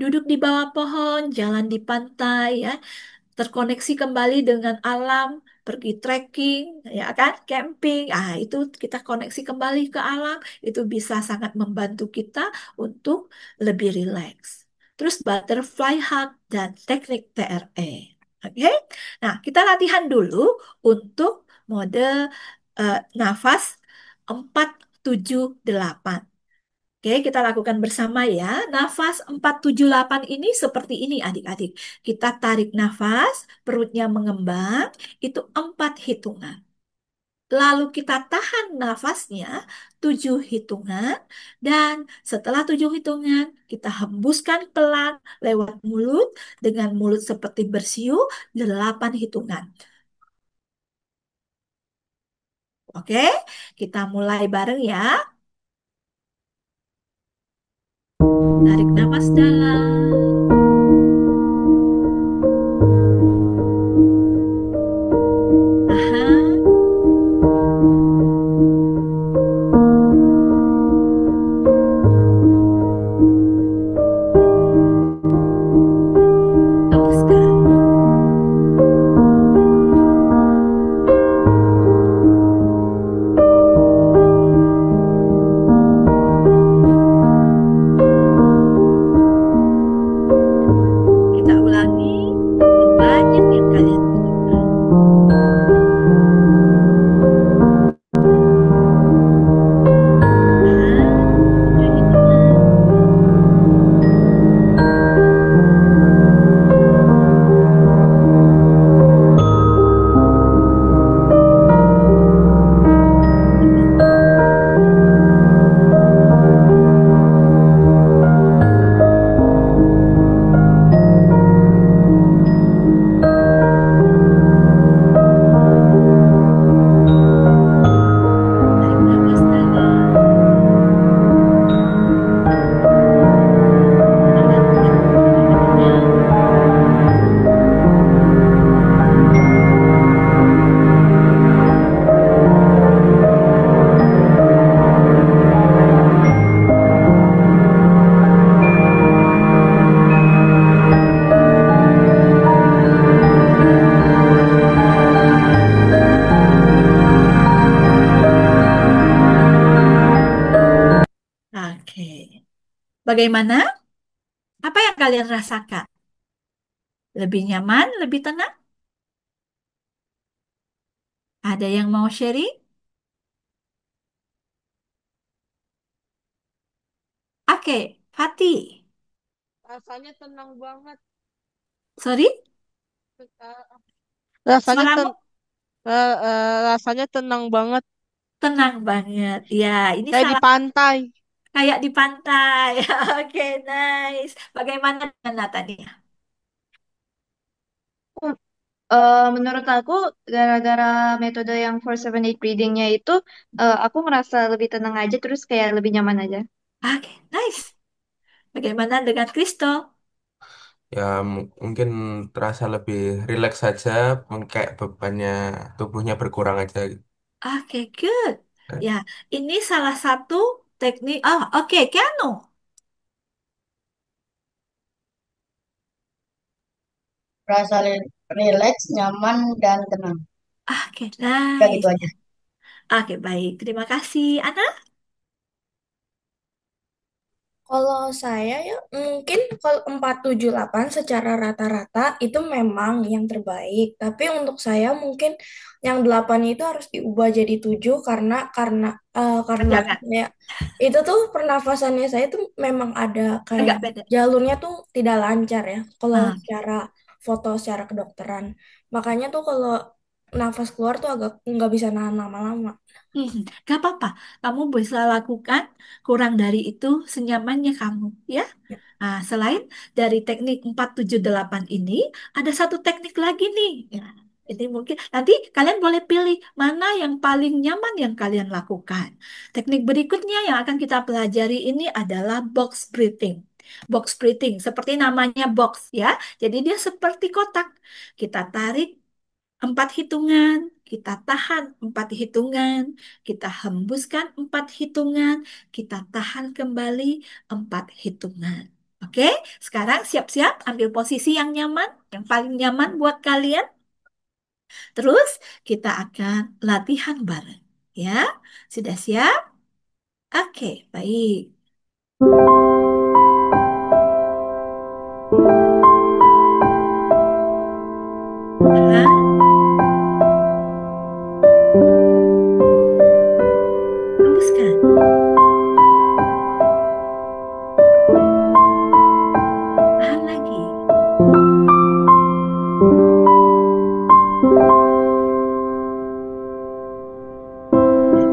Duduk di bawah pohon, jalan di pantai ya, terkoneksi kembali dengan alam, pergi trekking ya kan, camping. Ah, itu kita koneksi kembali ke alam, itu bisa sangat membantu kita untuk lebih rileks. Terus butterfly hug dan teknik TRE. Oke. Nah, kita latihan dulu untuk mode nafas 4 7 8. Oke, kita lakukan bersama ya. Nafas 4 7 8 ini seperti ini adik-adik. Kita tarik nafas, perutnya mengembang, itu 4 hitungan. Lalu kita tahan nafasnya 7 hitungan, dan setelah 7 hitungan, kita hembuskan pelan lewat mulut, dengan mulut seperti bersiul 8 hitungan. Oke, kita mulai bareng ya. Tarik nafas dalam. Tahan. Hembuskan. Bagaimana? Apa yang kalian rasakan? Lebih nyaman, lebih tenang? Ada yang mau sharing? Oke, Fatih. Rasanya tenang banget. Sorry, Rasanya suaramu rasanya tenang banget. tenang banget. Ya, ini Kayak di salah pantai. kayak di pantai. Oke, nice. Bagaimana dengan Natania? Menurut aku, gara-gara metode yang 478 readingnya itu, aku ngerasa lebih tenang aja, terus kayak lebih nyaman aja. Oke, nice. Bagaimana dengan Crystal? Ya mungkin terasa lebih rileks saja, kayak bebannya tubuhnya berkurang aja gitu. Oke, good. Ya, ini salah satu teknik. Oh, oke, Keanu. Rasa rileks, nyaman, dan tenang. Oke, Ya gitu nice. aja. Oke, baik. Terima kasih, Ana. Kalau saya ya mungkin kalau 478 secara rata-rata itu memang yang terbaik. Tapi untuk saya mungkin yang 8 itu harus diubah jadi 7 karena Jangan, ya itu tuh pernafasannya saya tuh memang ada kayak agak beda. jalurnya tuh tidak lancar ya kalau Ah, secara foto secara kedokteran. Makanya tuh kalau nafas keluar tuh agak nggak bisa nahan lama-lama. gak apa-apa. Kamu bisa lakukan kurang dari itu senyamannya kamu, ya. Ya. Nah, selain dari teknik 478 ini, ada satu teknik lagi nih. Ya, ini mungkin nanti kalian boleh pilih mana yang paling nyaman yang kalian lakukan. Teknik berikutnya yang akan kita pelajari ini adalah box breathing. Box breathing, seperti namanya box ya. Jadi dia seperti kotak. Kita tarik 4 hitungan, kita tahan 4 hitungan, kita hembuskan 4 hitungan, kita tahan kembali 4 hitungan. Oke, sekarang siap-siap ambil posisi yang nyaman, yang paling nyaman buat kalian. Terus kita akan latihan bareng. Ya, sudah siap? Oke, baik. Tahan, hembuskan. Tahan lagi.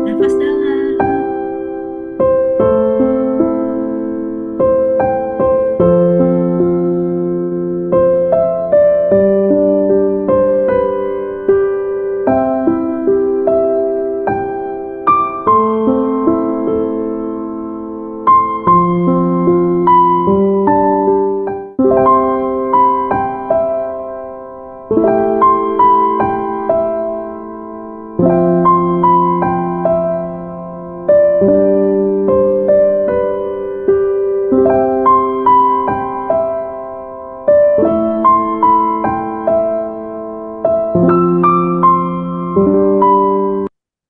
Nafas dalam.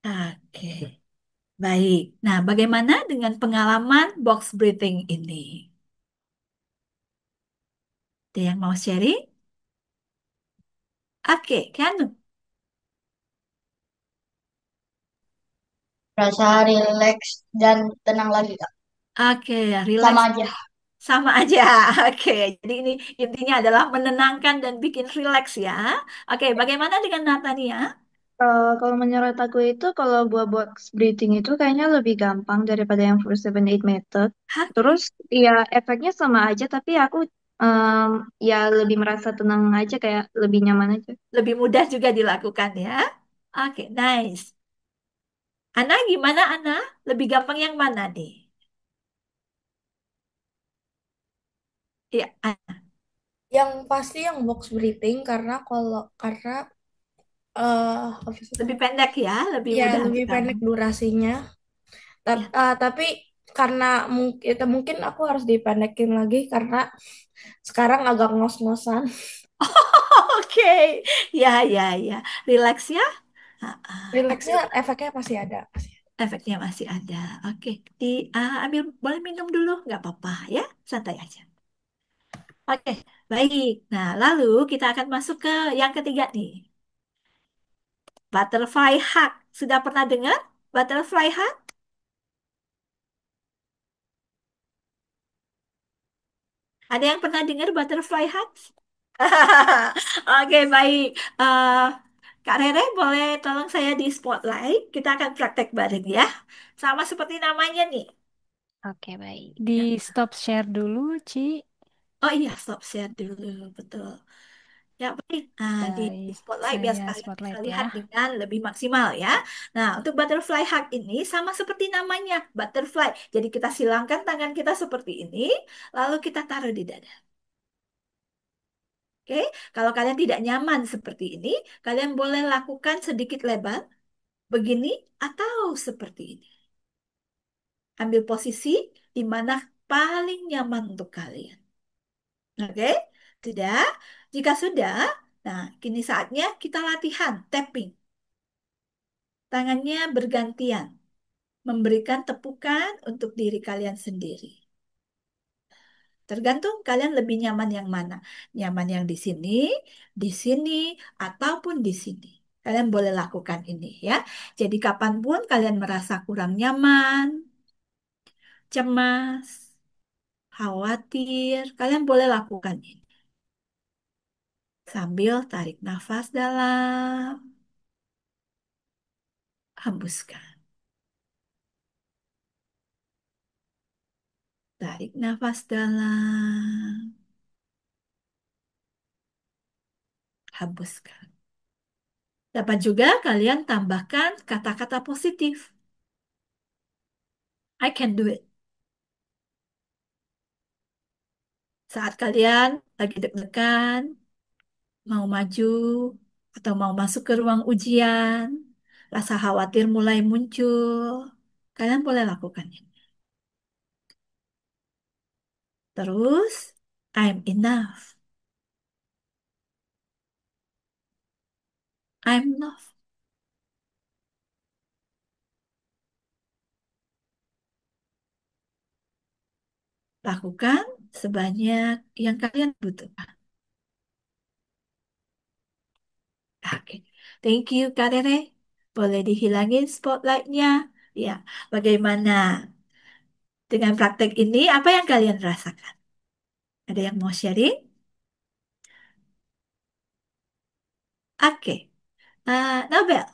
Oke. Baik. Nah, bagaimana dengan pengalaman box breathing ini? Ada yang mau sharing? Oke, kan? Rasa rileks dan tenang lagi, Kak. Oke, relax Sama aja. sama aja. Oke, jadi ini intinya adalah menenangkan dan bikin relax ya. Oke, bagaimana dengan Natania? Kalau menurut aku itu, kalau buat box breathing itu kayaknya lebih gampang daripada yang 478 method. Oke, Terus ya efeknya sama aja, tapi aku em, ya lebih merasa tenang aja, kayak lebih nyaman aja. lebih mudah juga dilakukan ya. Oke, nice. Ana, gimana Ana? Lebih gampang yang mana nih? Ya, Yang pasti yang box breathing karena apa sih? lebih pendek ya, lebih Ya mudah lebih untuk kamu. pendek durasinya. Ya. Tapi karena mungkin aku harus dipendekin lagi karena sekarang agak ngos-ngosan. Oke, ya, ya, ya. Relax ya. Ah, ah. Oke, Rileksnya efeknya pasti ada. Efeknya masih ada. Oke, ambil boleh minum dulu, nggak apa-apa ya, santai aja. Oke, baik. Nah, lalu kita akan masuk ke yang ketiga nih. Butterfly hug. Sudah pernah dengar butterfly hug? Ada yang pernah dengar butterfly hug? Oke, baik. Eh, Kak Rere, boleh tolong saya di spotlight? Kita akan praktek bareng ya. Sama seperti namanya nih. Oke, baik. Di Ya. stop share dulu, Ci. Oh iya, stop share dulu. Betul. Ya, baik. Nah, di Baik, spotlight biar saya sekalian bisa spotlight ya. lihat dengan lebih maksimal ya. Nah, untuk butterfly hug ini sama seperti namanya, butterfly. Jadi kita silangkan tangan kita seperti ini, lalu kita taruh di dada. Oke, kalau kalian tidak nyaman seperti ini, kalian boleh lakukan sedikit lebar, begini, atau seperti ini. Ambil posisi di mana paling nyaman untuk kalian. Oke, sudah. Jika sudah, nah, kini saatnya kita latihan tapping. Tangannya bergantian, memberikan tepukan untuk diri kalian sendiri. Tergantung kalian lebih nyaman yang mana. Nyaman yang di sini, ataupun di sini. Kalian boleh lakukan ini ya. Jadi kapanpun kalian merasa kurang nyaman, cemas, khawatir, kalian boleh lakukan ini. Sambil tarik nafas dalam, hembuskan. Tarik nafas dalam, hembuskan. Dapat juga kalian tambahkan kata-kata positif. I can do it. Saat kalian lagi deg-degan, mau maju, atau mau masuk ke ruang ujian, rasa khawatir mulai muncul, kalian boleh lakukan ini. Terus, I'm enough. I'm enough. Lakukan sebanyak yang kalian butuhkan. Oke, thank you Kak Rere. Boleh dihilangin spotlightnya. Ya, bagaimana dengan praktek ini? Apa yang kalian rasakan? Ada yang mau sharing? Oke, Nobel,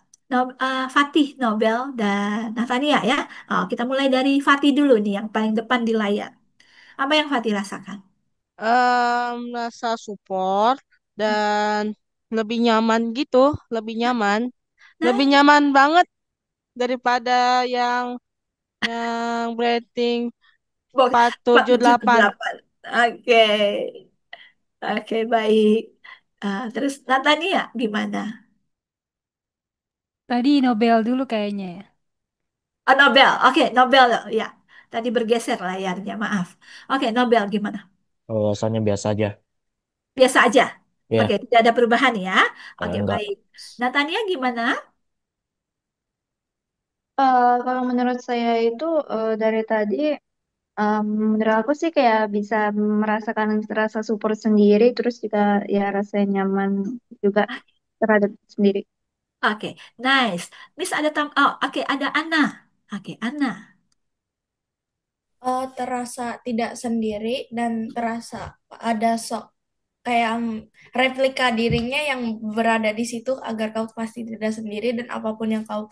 Fatih, Nobel, dan Natania ya. Oh, kita mulai dari Fatih dulu nih, yang paling depan di layar. Apa yang Fatih rasakan? Merasa support dan lebih nyaman gitu, lebih nyaman. Lebih Nice. nyaman banget daripada yang rating Box 478. 478. Oke, oke baik. Terus Natania gimana? Tadi Nobel dulu kayaknya ya. Oh, Nobel, oke Nobel ya. Tadi bergeser layarnya, maaf. Oke, Nobel gimana? Oh, rasanya biasa aja. Biasa aja. Oke, Ya, tidak ada perubahan ya. Oke, enggak. baik. Natania gimana? Kalau menurut saya itu dari tadi menurut aku sih kayak bisa merasakan rasa support sendiri, terus juga ya rasa nyaman juga terhadap sendiri. Oke, nice. Miss ada oh, oke ada Ana. Oke, Ana. Terasa tidak sendiri dan terasa ada sok kayak replika dirinya yang berada di situ agar kau pasti tidak sendiri dan apapun yang kau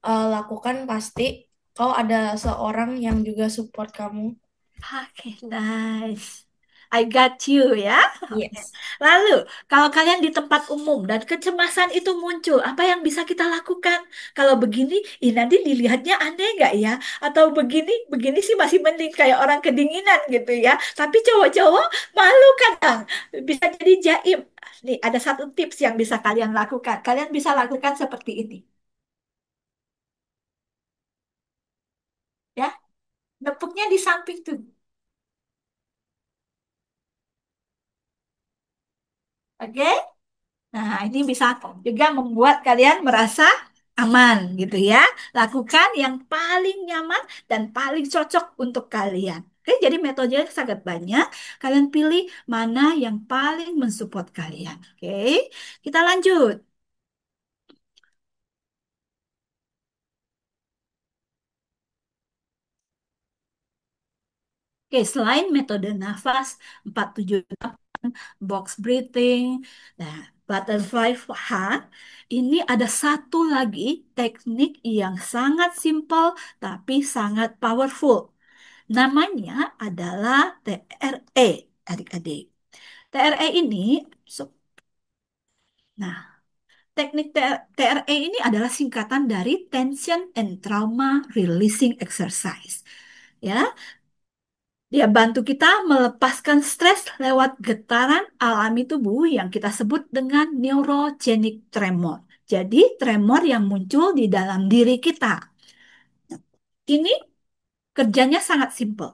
lakukan pasti kau ada seorang yang juga support kamu. Oke, nice. I got you ya. Oke. Yes. Lalu, kalau kalian di tempat umum dan kecemasan itu muncul, apa yang bisa kita lakukan? Kalau begini, nanti dilihatnya aneh nggak ya? Atau begini, begini sih masih mending kayak orang kedinginan gitu ya. Tapi cowok-cowok malu kadang. Bisa jadi jaim. Nih, ada satu tips yang bisa kalian lakukan. Kalian bisa lakukan seperti ini. Ya, nepuknya di samping tuh. Oke? Nah, ini bisa juga membuat kalian merasa aman gitu ya. Lakukan yang paling nyaman dan paling cocok untuk kalian. Oke, jadi metodenya sangat banyak. Kalian pilih mana yang paling mensupport kalian. Oke, kita lanjut. Oke, selain metode nafas 478, box breathing, nah, butterfly heart, ini ada satu lagi teknik yang sangat simple tapi sangat powerful. Namanya adalah TRE, adik-adik. TRE ini, nah, teknik TRE ini adalah singkatan dari Tension and Trauma Releasing Exercise. Ya, dia bantu kita melepaskan stres lewat getaran alami tubuh yang kita sebut dengan neurogenic tremor. Jadi, tremor yang muncul di dalam diri kita. Ini kerjanya sangat simpel.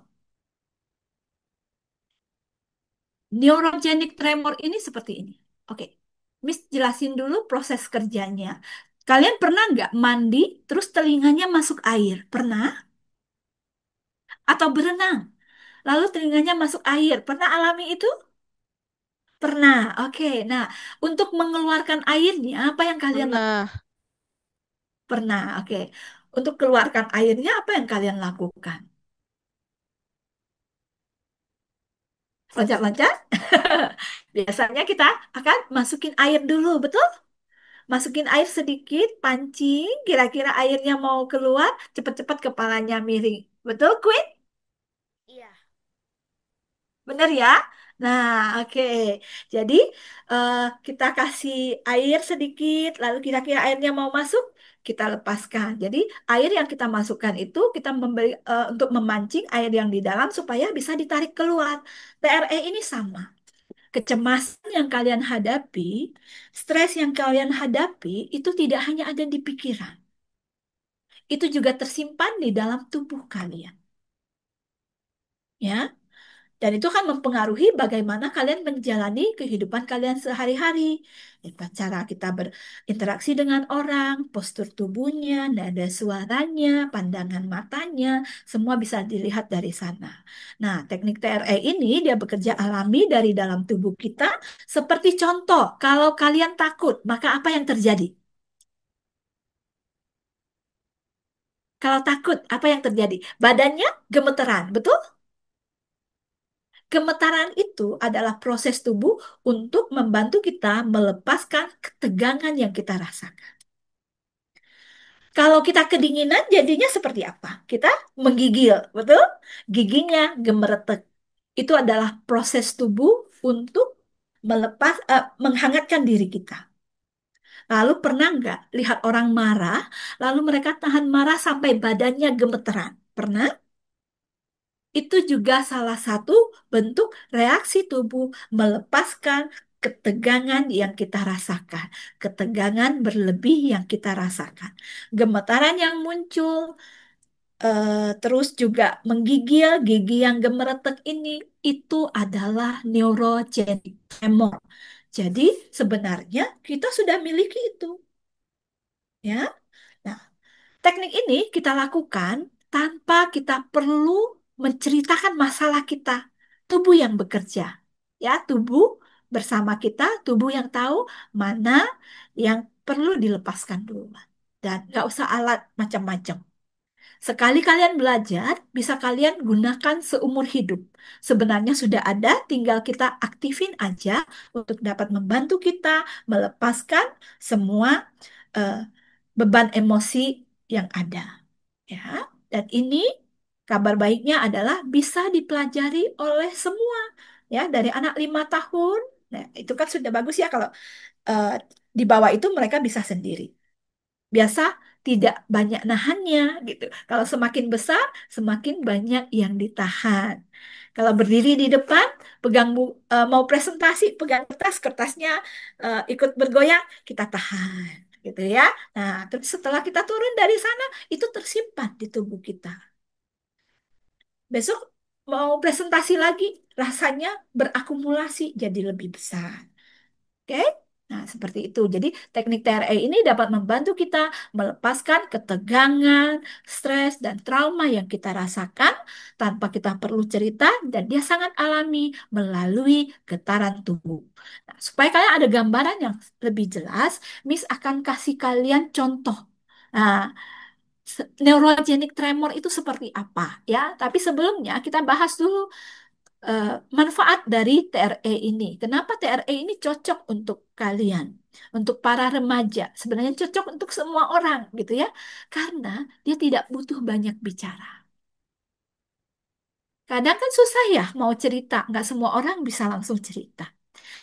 Neurogenic tremor ini seperti ini. Oke, Miss jelasin dulu proses kerjanya. Kalian pernah nggak mandi terus telinganya masuk air? Pernah? Atau berenang, lalu telinganya masuk air? Pernah alami itu? Pernah. Oke, nah untuk mengeluarkan airnya, apa yang kalian lakukan? Pernah. Pernah. Oke, untuk keluarkan airnya, apa yang kalian lakukan? Loncat-loncat? Biasanya kita akan masukin air dulu, betul? Masukin air sedikit, pancing, kira-kira airnya mau keluar, cepat-cepat kepalanya miring. Betul, Queen? Iya. Bener ya? Nah, oke. Jadi, eh, kita kasih air sedikit, lalu kira-kira airnya mau masuk, kita lepaskan. Jadi, air yang kita masukkan itu kita memberi untuk memancing air yang di dalam supaya bisa ditarik keluar. TRE ini sama. Kecemasan yang kalian hadapi, stres yang kalian hadapi, itu tidak hanya ada di pikiran. Itu juga tersimpan di dalam tubuh kalian. Ya, dan itu akan mempengaruhi bagaimana kalian menjalani kehidupan kalian sehari-hari. Cara kita berinteraksi dengan orang, postur tubuhnya, nada suaranya, pandangan matanya, semua bisa dilihat dari sana. Nah, teknik TRE ini dia bekerja alami dari dalam tubuh kita. Seperti contoh, kalau kalian takut, maka apa yang terjadi? Kalau takut, apa yang terjadi? Badannya gemeteran, betul? Gemetaran itu adalah proses tubuh untuk membantu kita melepaskan ketegangan yang kita rasakan. Kalau kita kedinginan, jadinya seperti apa? Kita menggigil, betul? Giginya gemeretek. Itu adalah proses tubuh untuk menghangatkan diri kita. Lalu pernah nggak lihat orang marah, lalu mereka tahan marah sampai badannya gemeteran? Pernah? Itu juga salah satu bentuk reaksi tubuh melepaskan ketegangan yang kita rasakan, ketegangan berlebih yang kita rasakan, gemetaran yang muncul, terus juga menggigil, gigi yang gemeretek ini, itu adalah neurogenic tremor. Jadi sebenarnya kita sudah miliki itu, ya. Nah, teknik ini kita lakukan tanpa kita perlu menceritakan masalah kita. Tubuh yang bekerja. Ya, tubuh bersama kita, tubuh yang tahu mana yang perlu dilepaskan dulu. Dan nggak usah alat macam-macam. Sekali kalian belajar, bisa kalian gunakan seumur hidup. Sebenarnya sudah ada, tinggal kita aktifin aja untuk dapat membantu kita melepaskan semua eh, beban emosi yang ada. Ya, dan ini kabar baiknya adalah bisa dipelajari oleh semua, ya, dari anak 5 tahun. Nah, itu kan sudah bagus ya kalau eh, di bawah itu mereka bisa sendiri. Biasa tidak banyak nahannya gitu. Kalau semakin besar, semakin banyak yang ditahan. Kalau berdiri di depan, mau presentasi, pegang kertas, kertasnya ikut bergoyang, kita tahan, gitu ya. Nah, terus setelah kita turun dari sana, itu tersimpan di tubuh kita. Besok mau presentasi lagi, rasanya berakumulasi jadi lebih besar. Oke? Nah, seperti itu. Jadi, teknik TRE ini dapat membantu kita melepaskan ketegangan, stres, dan trauma yang kita rasakan tanpa kita perlu cerita, dan dia sangat alami melalui getaran tubuh. Nah, supaya kalian ada gambaran yang lebih jelas, Miss akan kasih kalian contoh. Nah, neurogenic tremor itu seperti apa ya? Tapi sebelumnya kita bahas dulu eh, manfaat dari TRE ini. Kenapa TRE ini cocok untuk kalian, untuk para remaja? Sebenarnya cocok untuk semua orang gitu ya, karena dia tidak butuh banyak bicara. Kadang kan susah ya mau cerita, nggak semua orang bisa langsung cerita.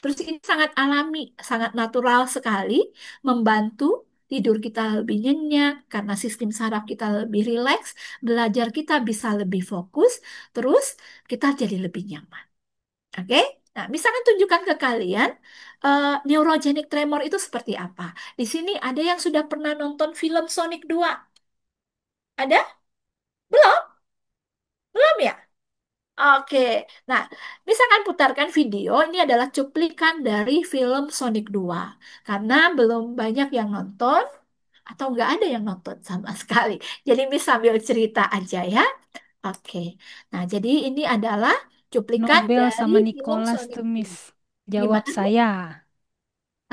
Terus ini sangat alami, sangat natural sekali, membantu tidur kita lebih nyenyak karena sistem saraf kita lebih rileks, belajar kita bisa lebih fokus, terus kita jadi lebih nyaman. Oke? Nah, misalkan tunjukkan ke kalian neurogenic tremor itu seperti apa. Di sini ada yang sudah pernah nonton film Sonic 2? Ada? Belum? Belum ya? Oke, nah, misalkan putarkan video, ini adalah cuplikan dari film Sonic 2. Karena belum banyak yang nonton, atau nggak ada yang nonton sama sekali. Jadi Miss sambil cerita aja ya. Oke, nah jadi ini adalah cuplikan Nobel dari sama film Nicholas Sonic tuh, 2. Miss. Jawab Gimana, Bu? saya.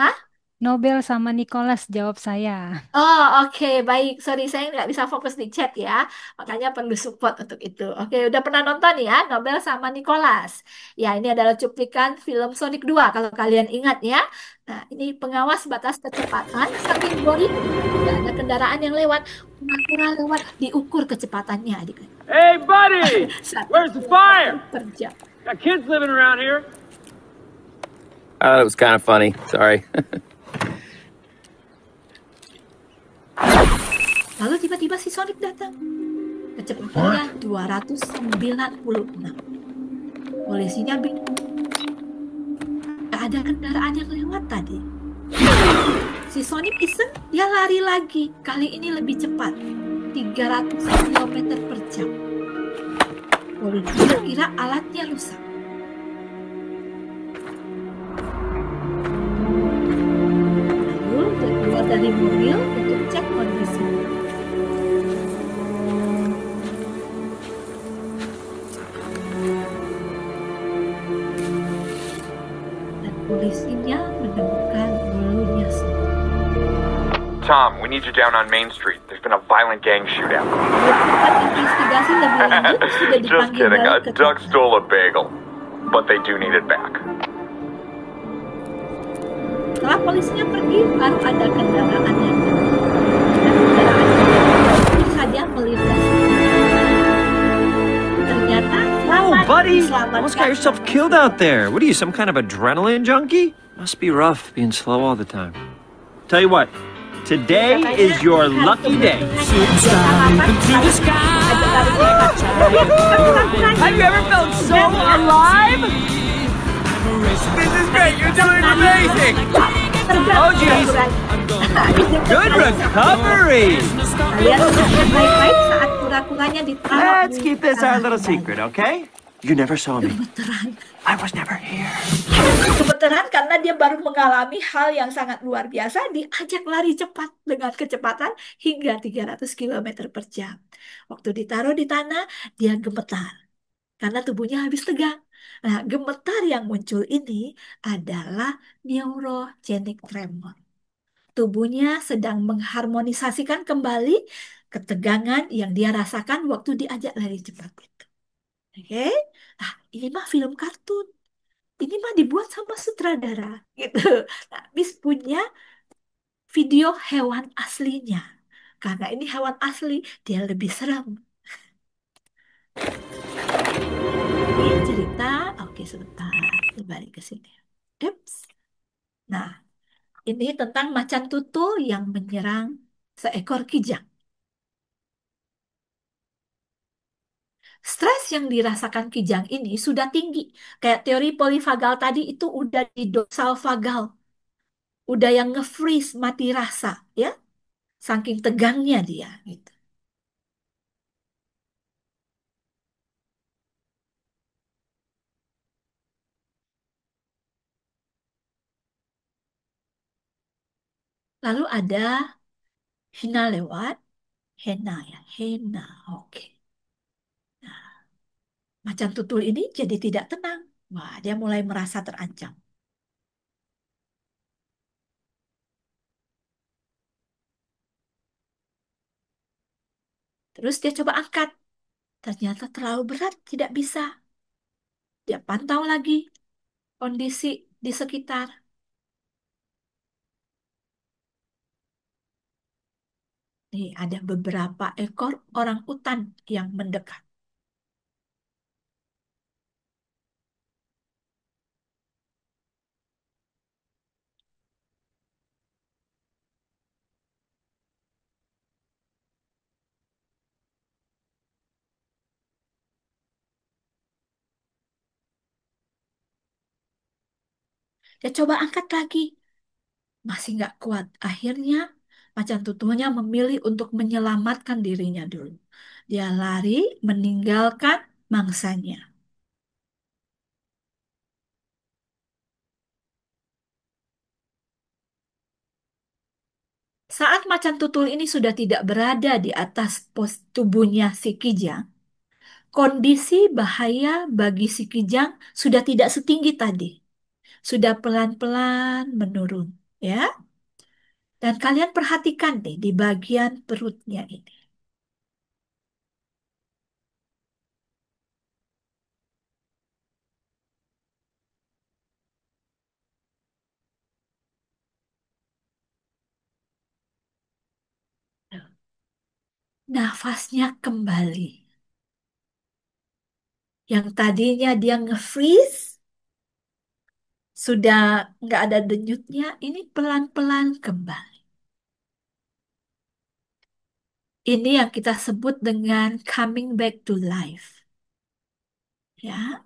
Hah? Nobel sama Nicholas, jawab saya. Oh, oke, baik. Sorry, saya nggak bisa fokus di chat ya. Makanya perlu support untuk itu. Oke, udah pernah nonton ya, Nobel sama Nicholas. Ya, ini adalah cuplikan film Sonic 2, kalau kalian ingat ya. Nah, ini pengawas batas kecepatan. Saking boringnya, nggak ada kendaraan yang lewat. Kura-kura lewat, diukur kecepatannya. Hey, buddy! Where's the 1 fire? kilometer per jam. Got kids living around here. That was kind of funny. Sorry. Lalu tiba-tiba si Sonic datang. Kecepatannya 296. Polisinya bingung. Gak ada kendaraan yang lewat tadi. Si Sonic iseng, dia lari lagi. Kali ini lebih cepat. 300 km per jam. Polisi kira alatnya rusak. Lalu dia keluar dari mobil untuk cek kondisi. Dan polisinya menemukan bulunya Sonic. Tom, we need you down on Main Street. There's been a violent gang shootout. Tempat investigasi lebih lanjut sudah Just dipanggil kidding. A balik ke duck kantor. stole a bagel, but they do need it back. Setelah polisinya pergi, baru ada kendaraan yang datang. Dan kendaraan itu tentu saja melintas. Ternyata Oh, selamat buddy! diselamatkan. Almost got yourself killed out there. What are you, some kind of adrenaline junkie? Must be rough being slow all the time. Tell you what, today is your lucky day. Have you ever felt so alive? This is great. You're doing amazing. Oh, jeez. Good recovery. Kalian lihat baik-baik saat kura-kuranya ditaruh Let's di keep this our tanah little liat. secret, okay? You never saw me. Gemeteran. I was never here. Gemeteran karena dia baru mengalami hal yang sangat luar biasa, diajak lari cepat dengan kecepatan hingga 300 km per jam. Waktu ditaruh di tanah, dia gemetar karena tubuhnya habis tegang. Nah, gemetar yang muncul ini adalah neurogenic tremor. Tubuhnya sedang mengharmonisasikan kembali ketegangan yang dia rasakan waktu diajak lari cepat itu. Oke? Nah, ini mah film kartun. Ini mah dibuat sama sutradara gitu. Nah, Miss punya video hewan aslinya. Karena ini hewan asli, dia lebih serem. Ini cerita, oke sebentar, balik ke sini. Eps. Nah, ini tentang macan tutul yang menyerang seekor kijang. Stres yang dirasakan kijang ini sudah tinggi. Kayak teori polivagal tadi itu udah di dorsal vagal. Udah yang nge-freeze, mati rasa, ya. Saking tegangnya dia, gitu. Lalu ada Hina lewat. Hena ya, Hena. Oke. Macan tutul ini jadi tidak tenang. Wah, dia mulai merasa terancam. Terus dia coba angkat. Ternyata terlalu berat, tidak bisa. Dia pantau lagi kondisi di sekitar. Nih, ada beberapa ekor orang utan yang mendekat. Dia coba angkat lagi. Masih nggak kuat. Akhirnya, macan tutulnya memilih untuk menyelamatkan dirinya dulu. Dia lari meninggalkan mangsanya. Saat macan tutul ini sudah tidak berada di atas pos tubuhnya si Kijang, kondisi bahaya bagi si Kijang sudah tidak setinggi tadi. Sudah pelan-pelan menurun, ya. Dan kalian perhatikan deh di bagian perutnya ini. Nafasnya kembali. Yang tadinya dia nge-freeze, sudah nggak ada denyutnya, ini pelan-pelan kembali. Ini yang kita sebut dengan coming back to life. Ya,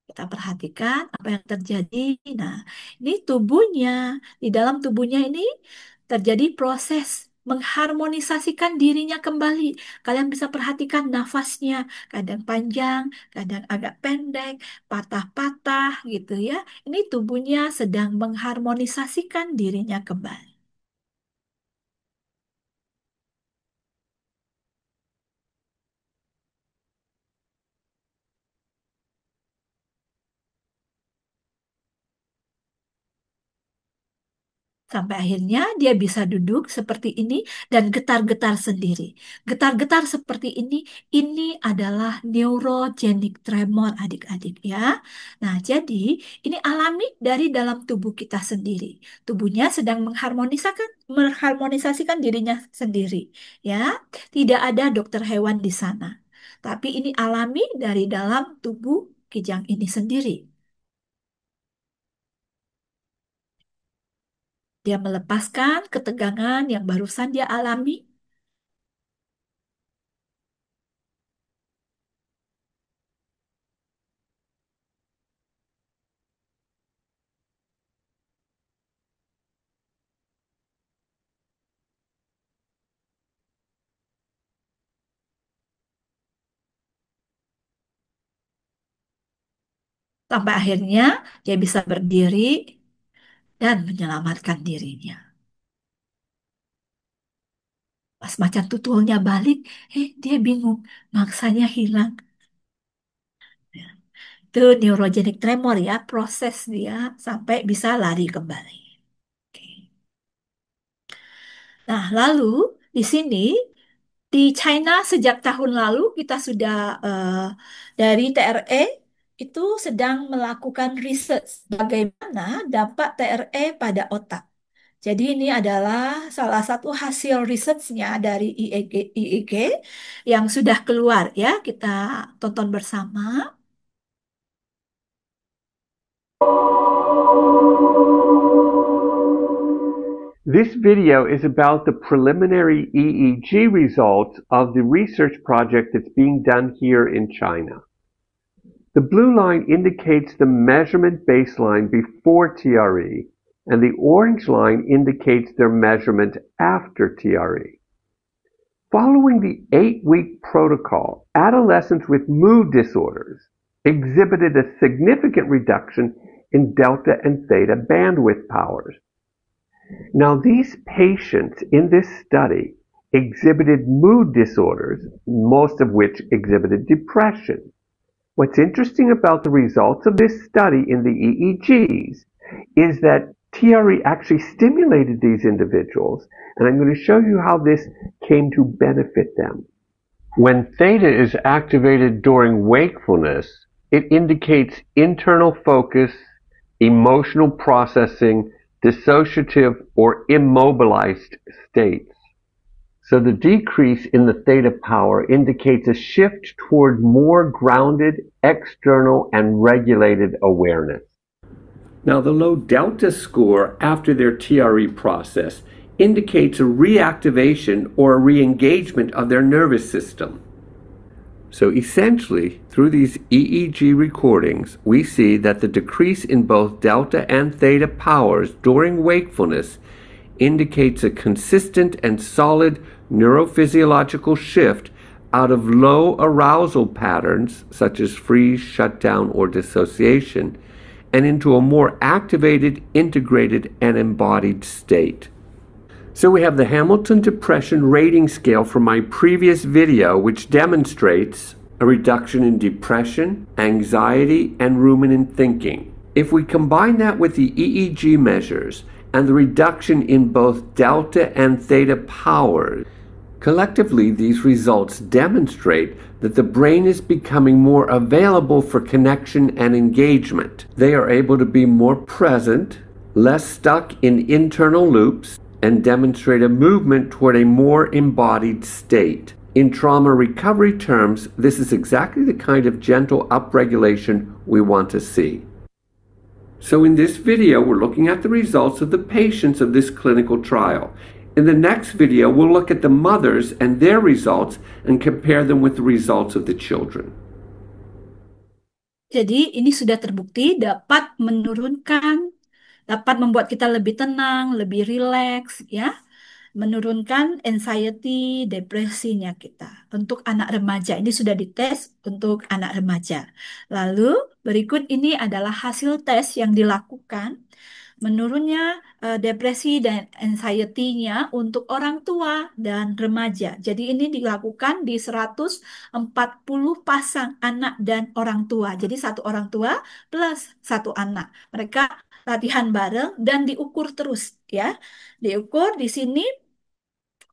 kita perhatikan apa yang terjadi. Nah, ini tubuhnya, di dalam tubuhnya ini terjadi proses mengharmonisasikan dirinya kembali. Kalian bisa perhatikan nafasnya, kadang panjang, kadang agak pendek, patah-patah gitu ya. Ini tubuhnya sedang mengharmonisasikan dirinya kembali. Sampai akhirnya dia bisa duduk seperti ini dan getar-getar sendiri. Getar-getar seperti ini adalah neurogenic tremor adik-adik ya. Nah, jadi ini alami dari dalam tubuh kita sendiri. Tubuhnya sedang mengharmonisasikan dirinya sendiri ya. Tidak ada dokter hewan di sana. Tapi ini alami dari dalam tubuh Kijang ini sendiri. Dia melepaskan ketegangan yang barusan dia alami. Sampai akhirnya dia bisa berdiri dan menyelamatkan dirinya. Pas macan tutulnya balik, dia bingung, mangsanya hilang. Ya, itu neurogenic tremor ya, proses dia sampai bisa lari kembali. Oke. Nah, lalu di sini di China sejak tahun lalu kita sudah dari TRE itu sedang melakukan research bagaimana dampak TRE pada otak. Jadi ini adalah salah satu hasil researchnya dari IEG yang sudah keluar ya. Kita tonton bersama. This video is about the preliminary EEG results of the research project that's being done here in China. The blue line indicates the measurement baseline before TRE, and the orange line indicates their measurement after TRE. Following the 8-week protocol, adolescents with mood disorders exhibited a significant reduction in delta and theta bandwidth powers. Now, these patients in this study exhibited mood disorders, most of which exhibited depression. What's interesting about the results of this study in the EEGs is that TRE actually stimulated these individuals, and I'm going to show you how this came to benefit them. When theta is activated during wakefulness, it indicates internal focus, emotional processing, dissociative or immobilized states. So the decrease in the theta power indicates a shift toward more grounded, external, and regulated awareness. Now, the low delta score after their TRE process indicates a reactivation or a re-engagement of their nervous system. So essentially, through these EEG recordings, we see that the decrease in both delta and theta powers during wakefulness indicates a consistent and solid neurophysiological shift out of low arousal patterns, such as freeze, shutdown, or dissociation, and into a more activated, integrated, and embodied state. So we have the Hamilton Depression Rating Scale from my previous video, which demonstrates a reduction in depression, anxiety, and ruminant thinking. If we combine that with the EEG measures and the reduction in both delta and theta powers, collectively these results demonstrate that the brain is becoming more available for connection and engagement. They are able to be more present, less stuck in internal loops, and demonstrate a movement toward a more embodied state. In trauma recovery terms, this is exactly the kind of gentle upregulation we want to see. So in this video, we're looking at the results of the patients of this clinical trial. In the next video, we'll look at the mothers and their results and compare them with the results of the children. Jadi ini sudah terbukti dapat membuat kita lebih tenang, lebih rileks, ya, menurunkan anxiety, depresinya kita. Untuk anak remaja, ini sudah dites untuk anak remaja. Lalu berikut ini adalah hasil tes yang dilakukan. Menurunnya depresi dan anxiety-nya untuk orang tua dan remaja. Jadi ini dilakukan di 140 pasang anak dan orang tua. Jadi satu orang tua plus satu anak. Mereka latihan bareng dan diukur terus, ya. Diukur di sini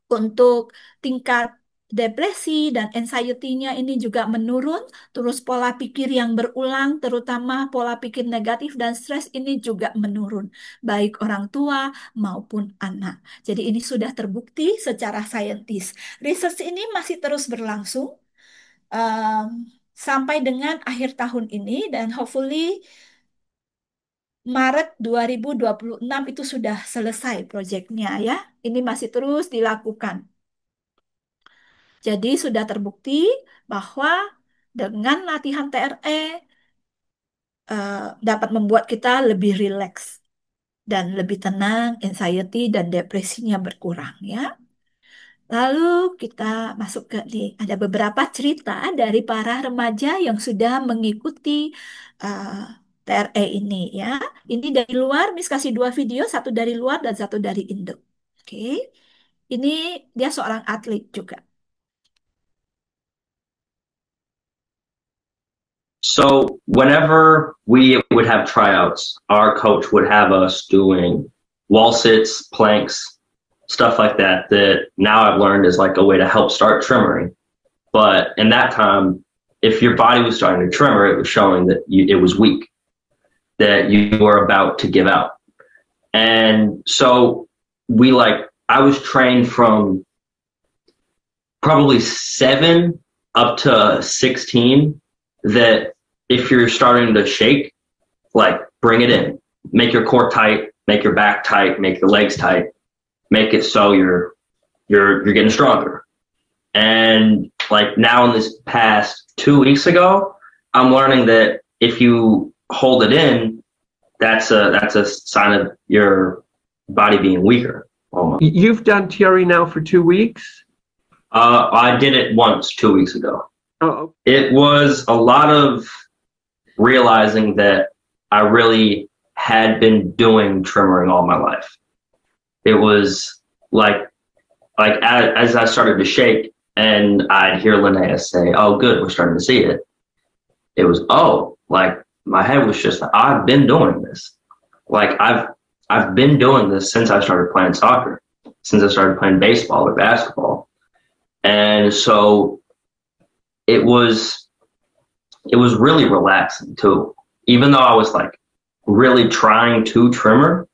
untuk tingkat depresi dan anxiety-nya ini juga menurun, terus pola pikir yang berulang, terutama pola pikir negatif dan stres ini juga menurun, baik orang tua maupun anak. Jadi ini sudah terbukti secara saintis. Research ini masih terus berlangsung sampai dengan akhir tahun ini, dan hopefully Maret 2026 itu sudah selesai proyeknya, ya. Ini masih terus dilakukan. Jadi sudah terbukti bahwa dengan latihan TRE dapat membuat kita lebih rileks dan lebih tenang, anxiety dan depresinya berkurang, ya. Lalu kita masuk ke ada beberapa cerita dari para remaja yang sudah mengikuti TRE ini, ya. Ini dari luar, Miss kasih 2 video, satu dari luar dan satu dari Indo. Oke. Ini dia seorang atlet juga. So whenever we would have tryouts, our coach would have us doing wall sits, planks, stuff like that, that now I've learned is like a way to help start tremoring. But in that time, if your body was starting to tremor, it was showing that it was weak, that you were about to give out. And so I was trained from probably 7 up to 16 that if you're starting to shake, like bring it in, make your core tight, make your back tight, make your legs tight, make it so you're getting stronger. And like now in this past 2 weeks ago, I'm learning that if you hold it in, that's a sign of your body being weaker. Almost. You've done TRE now for 2 weeks? I did it once 2 weeks ago. Oh. It was a lot of realizing that I really had been doing tremoring all my life. it was as I started to shake and I'd hear Linnea say, "Oh, good, we're starting to see it." It was, oh, like my head was just, I've been doing this. Like I've been doing this since I started playing soccer, since I started playing baseball or basketball. And so it was really relaxing too. Even though I was like really trying to trim her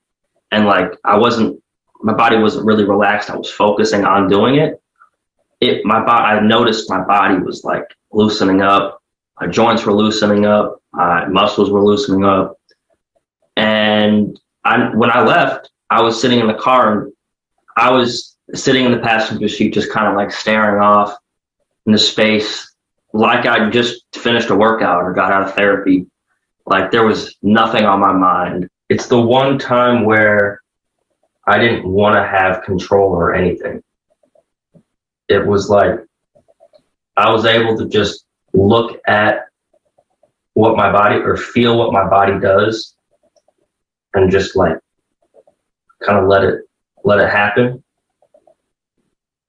and like my body wasn't really relaxed. I was focusing on doing it. I noticed my body was like loosening up. My joints were loosening up. My muscles were loosening up. And when I left, I was sitting in the car and I was sitting in the passenger seat, just kind of like staring off into space, like I just finished a workout or got out of therapy. Like there was nothing on my mind. It's the one time where I didn't want to have control or anything. It was like I was able to just look at what my body or feel what my body does and just like kind of let it happen.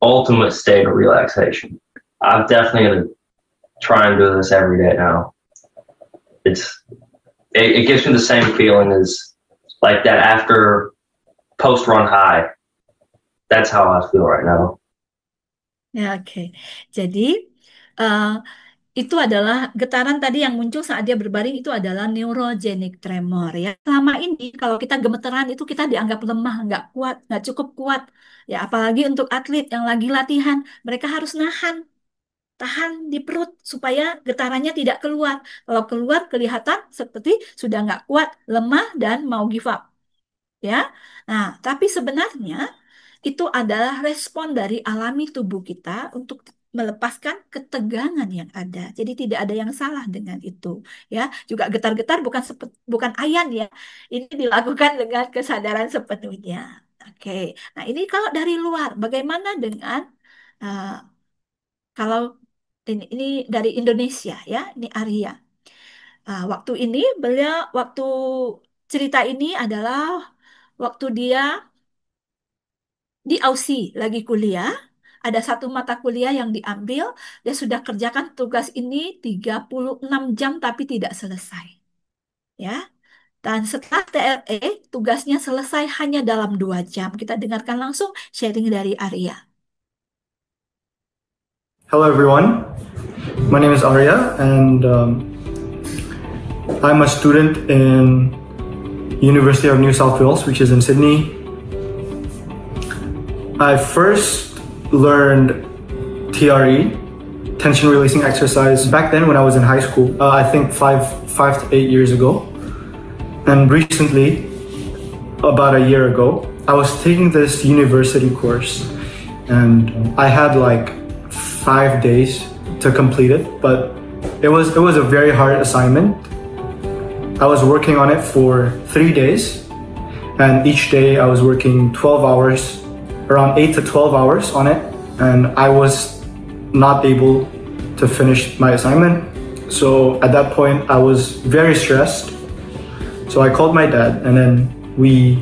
Ultimate state of relaxation. I'm definitely going to try and do this every day now. It gives me the same feeling as like that after post-run high. That's how I feel right now. Ya, oke. Jadi, eh, itu adalah getaran tadi yang muncul saat dia berbaring itu adalah neurogenic tremor ya. Selama ini kalau kita gemeteran itu kita dianggap lemah, nggak kuat, nggak cukup kuat. Ya, apalagi untuk atlet yang lagi latihan, mereka harus tahan di perut supaya getarannya tidak keluar. Kalau keluar kelihatan seperti sudah nggak kuat, lemah dan mau give up. Ya, nah tapi sebenarnya itu adalah respon dari alami tubuh kita untuk melepaskan ketegangan yang ada. Jadi tidak ada yang salah dengan itu, ya. Juga getar-getar bukan ayan ya. Ini dilakukan dengan kesadaran sepenuhnya. Oke. Nah, ini kalau dari luar, bagaimana dengan kalau ini dari Indonesia ya, ini Arya. Waktu ini waktu cerita ini adalah waktu dia di Aussie lagi kuliah, ada satu mata kuliah yang diambil, dia sudah kerjakan tugas ini 36 jam tapi tidak selesai. Ya. Dan setelah TLE, tugasnya selesai hanya dalam 2 jam. Kita dengarkan langsung sharing dari Arya. Hello everyone, my name is Arya and I'm a student in University of New South Wales, which is in Sydney. I first learned TRE, tension releasing exercise, back then when I was in high school, I think 5 to 8 years ago. And recently, about a year ago, I was taking this university course and I had like 5 days to complete it, but it was a very hard assignment. I was working on it for 3 days and each day I was working 12 hours, around 8 to 12 hours on it, and I was not able to finish my assignment. So at that point I was very stressed. So I called my dad and then we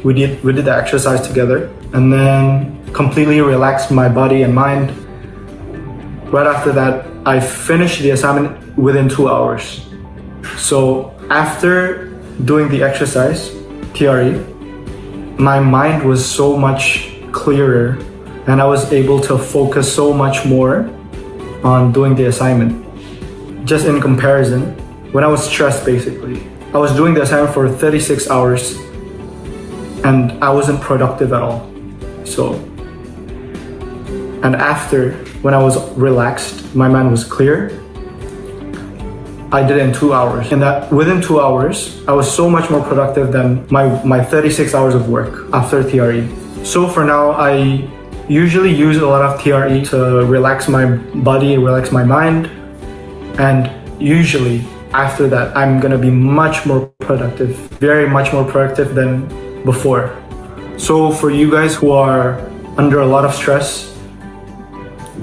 did the exercise together and then completely relaxed my body and mind. Right after that, I finished the assignment within 2 hours. So after doing the exercise, TRE, my mind was so much clearer and I was able to focus so much more on doing the assignment. Just in comparison, when I was stressed basically, I was doing the assignment for 36 hours and I wasn't productive at all. So, and after, when I was relaxed, my mind was clear, I did it in 2 hours. And that within 2 hours, I was so much more productive than my 36 hours of work after TRE. So for now, I usually use a lot of TRE to relax my body, relax my mind. And usually after that, I'm gonna be much more productive, very much more productive than before. So for you guys who are under a lot of stress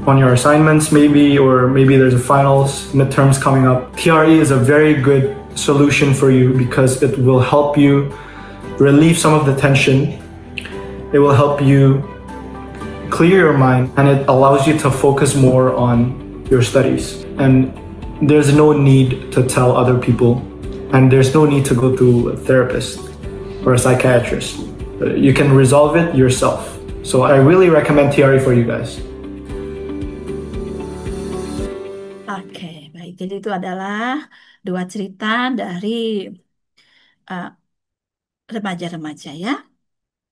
on your assignments maybe, or maybe there's a finals, midterms coming up, TRE is a very good solution for you because it will help you relieve some of the tension. It will help you clear your mind, and it allows you to focus more on your studies. And there's no need to tell other people, and there's no need to go to a therapist or a psychiatrist. You can resolve it yourself. So I really recommend TRE for you guys. Oke, baik. Jadi itu adalah dua cerita dari uh, remaja-remaja ya.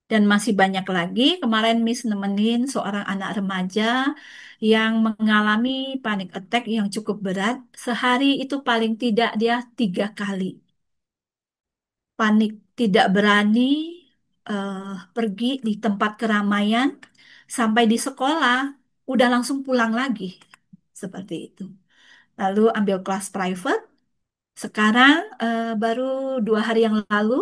Dan masih banyak lagi. Kemarin Miss nemenin seorang anak remaja yang mengalami panic attack yang cukup berat. Sehari itu paling tidak dia 3 kali. Panik, tidak berani pergi di tempat keramaian. Sampai di sekolah, udah langsung pulang lagi. Seperti itu. Lalu ambil kelas private. Sekarang baru 2 hari yang lalu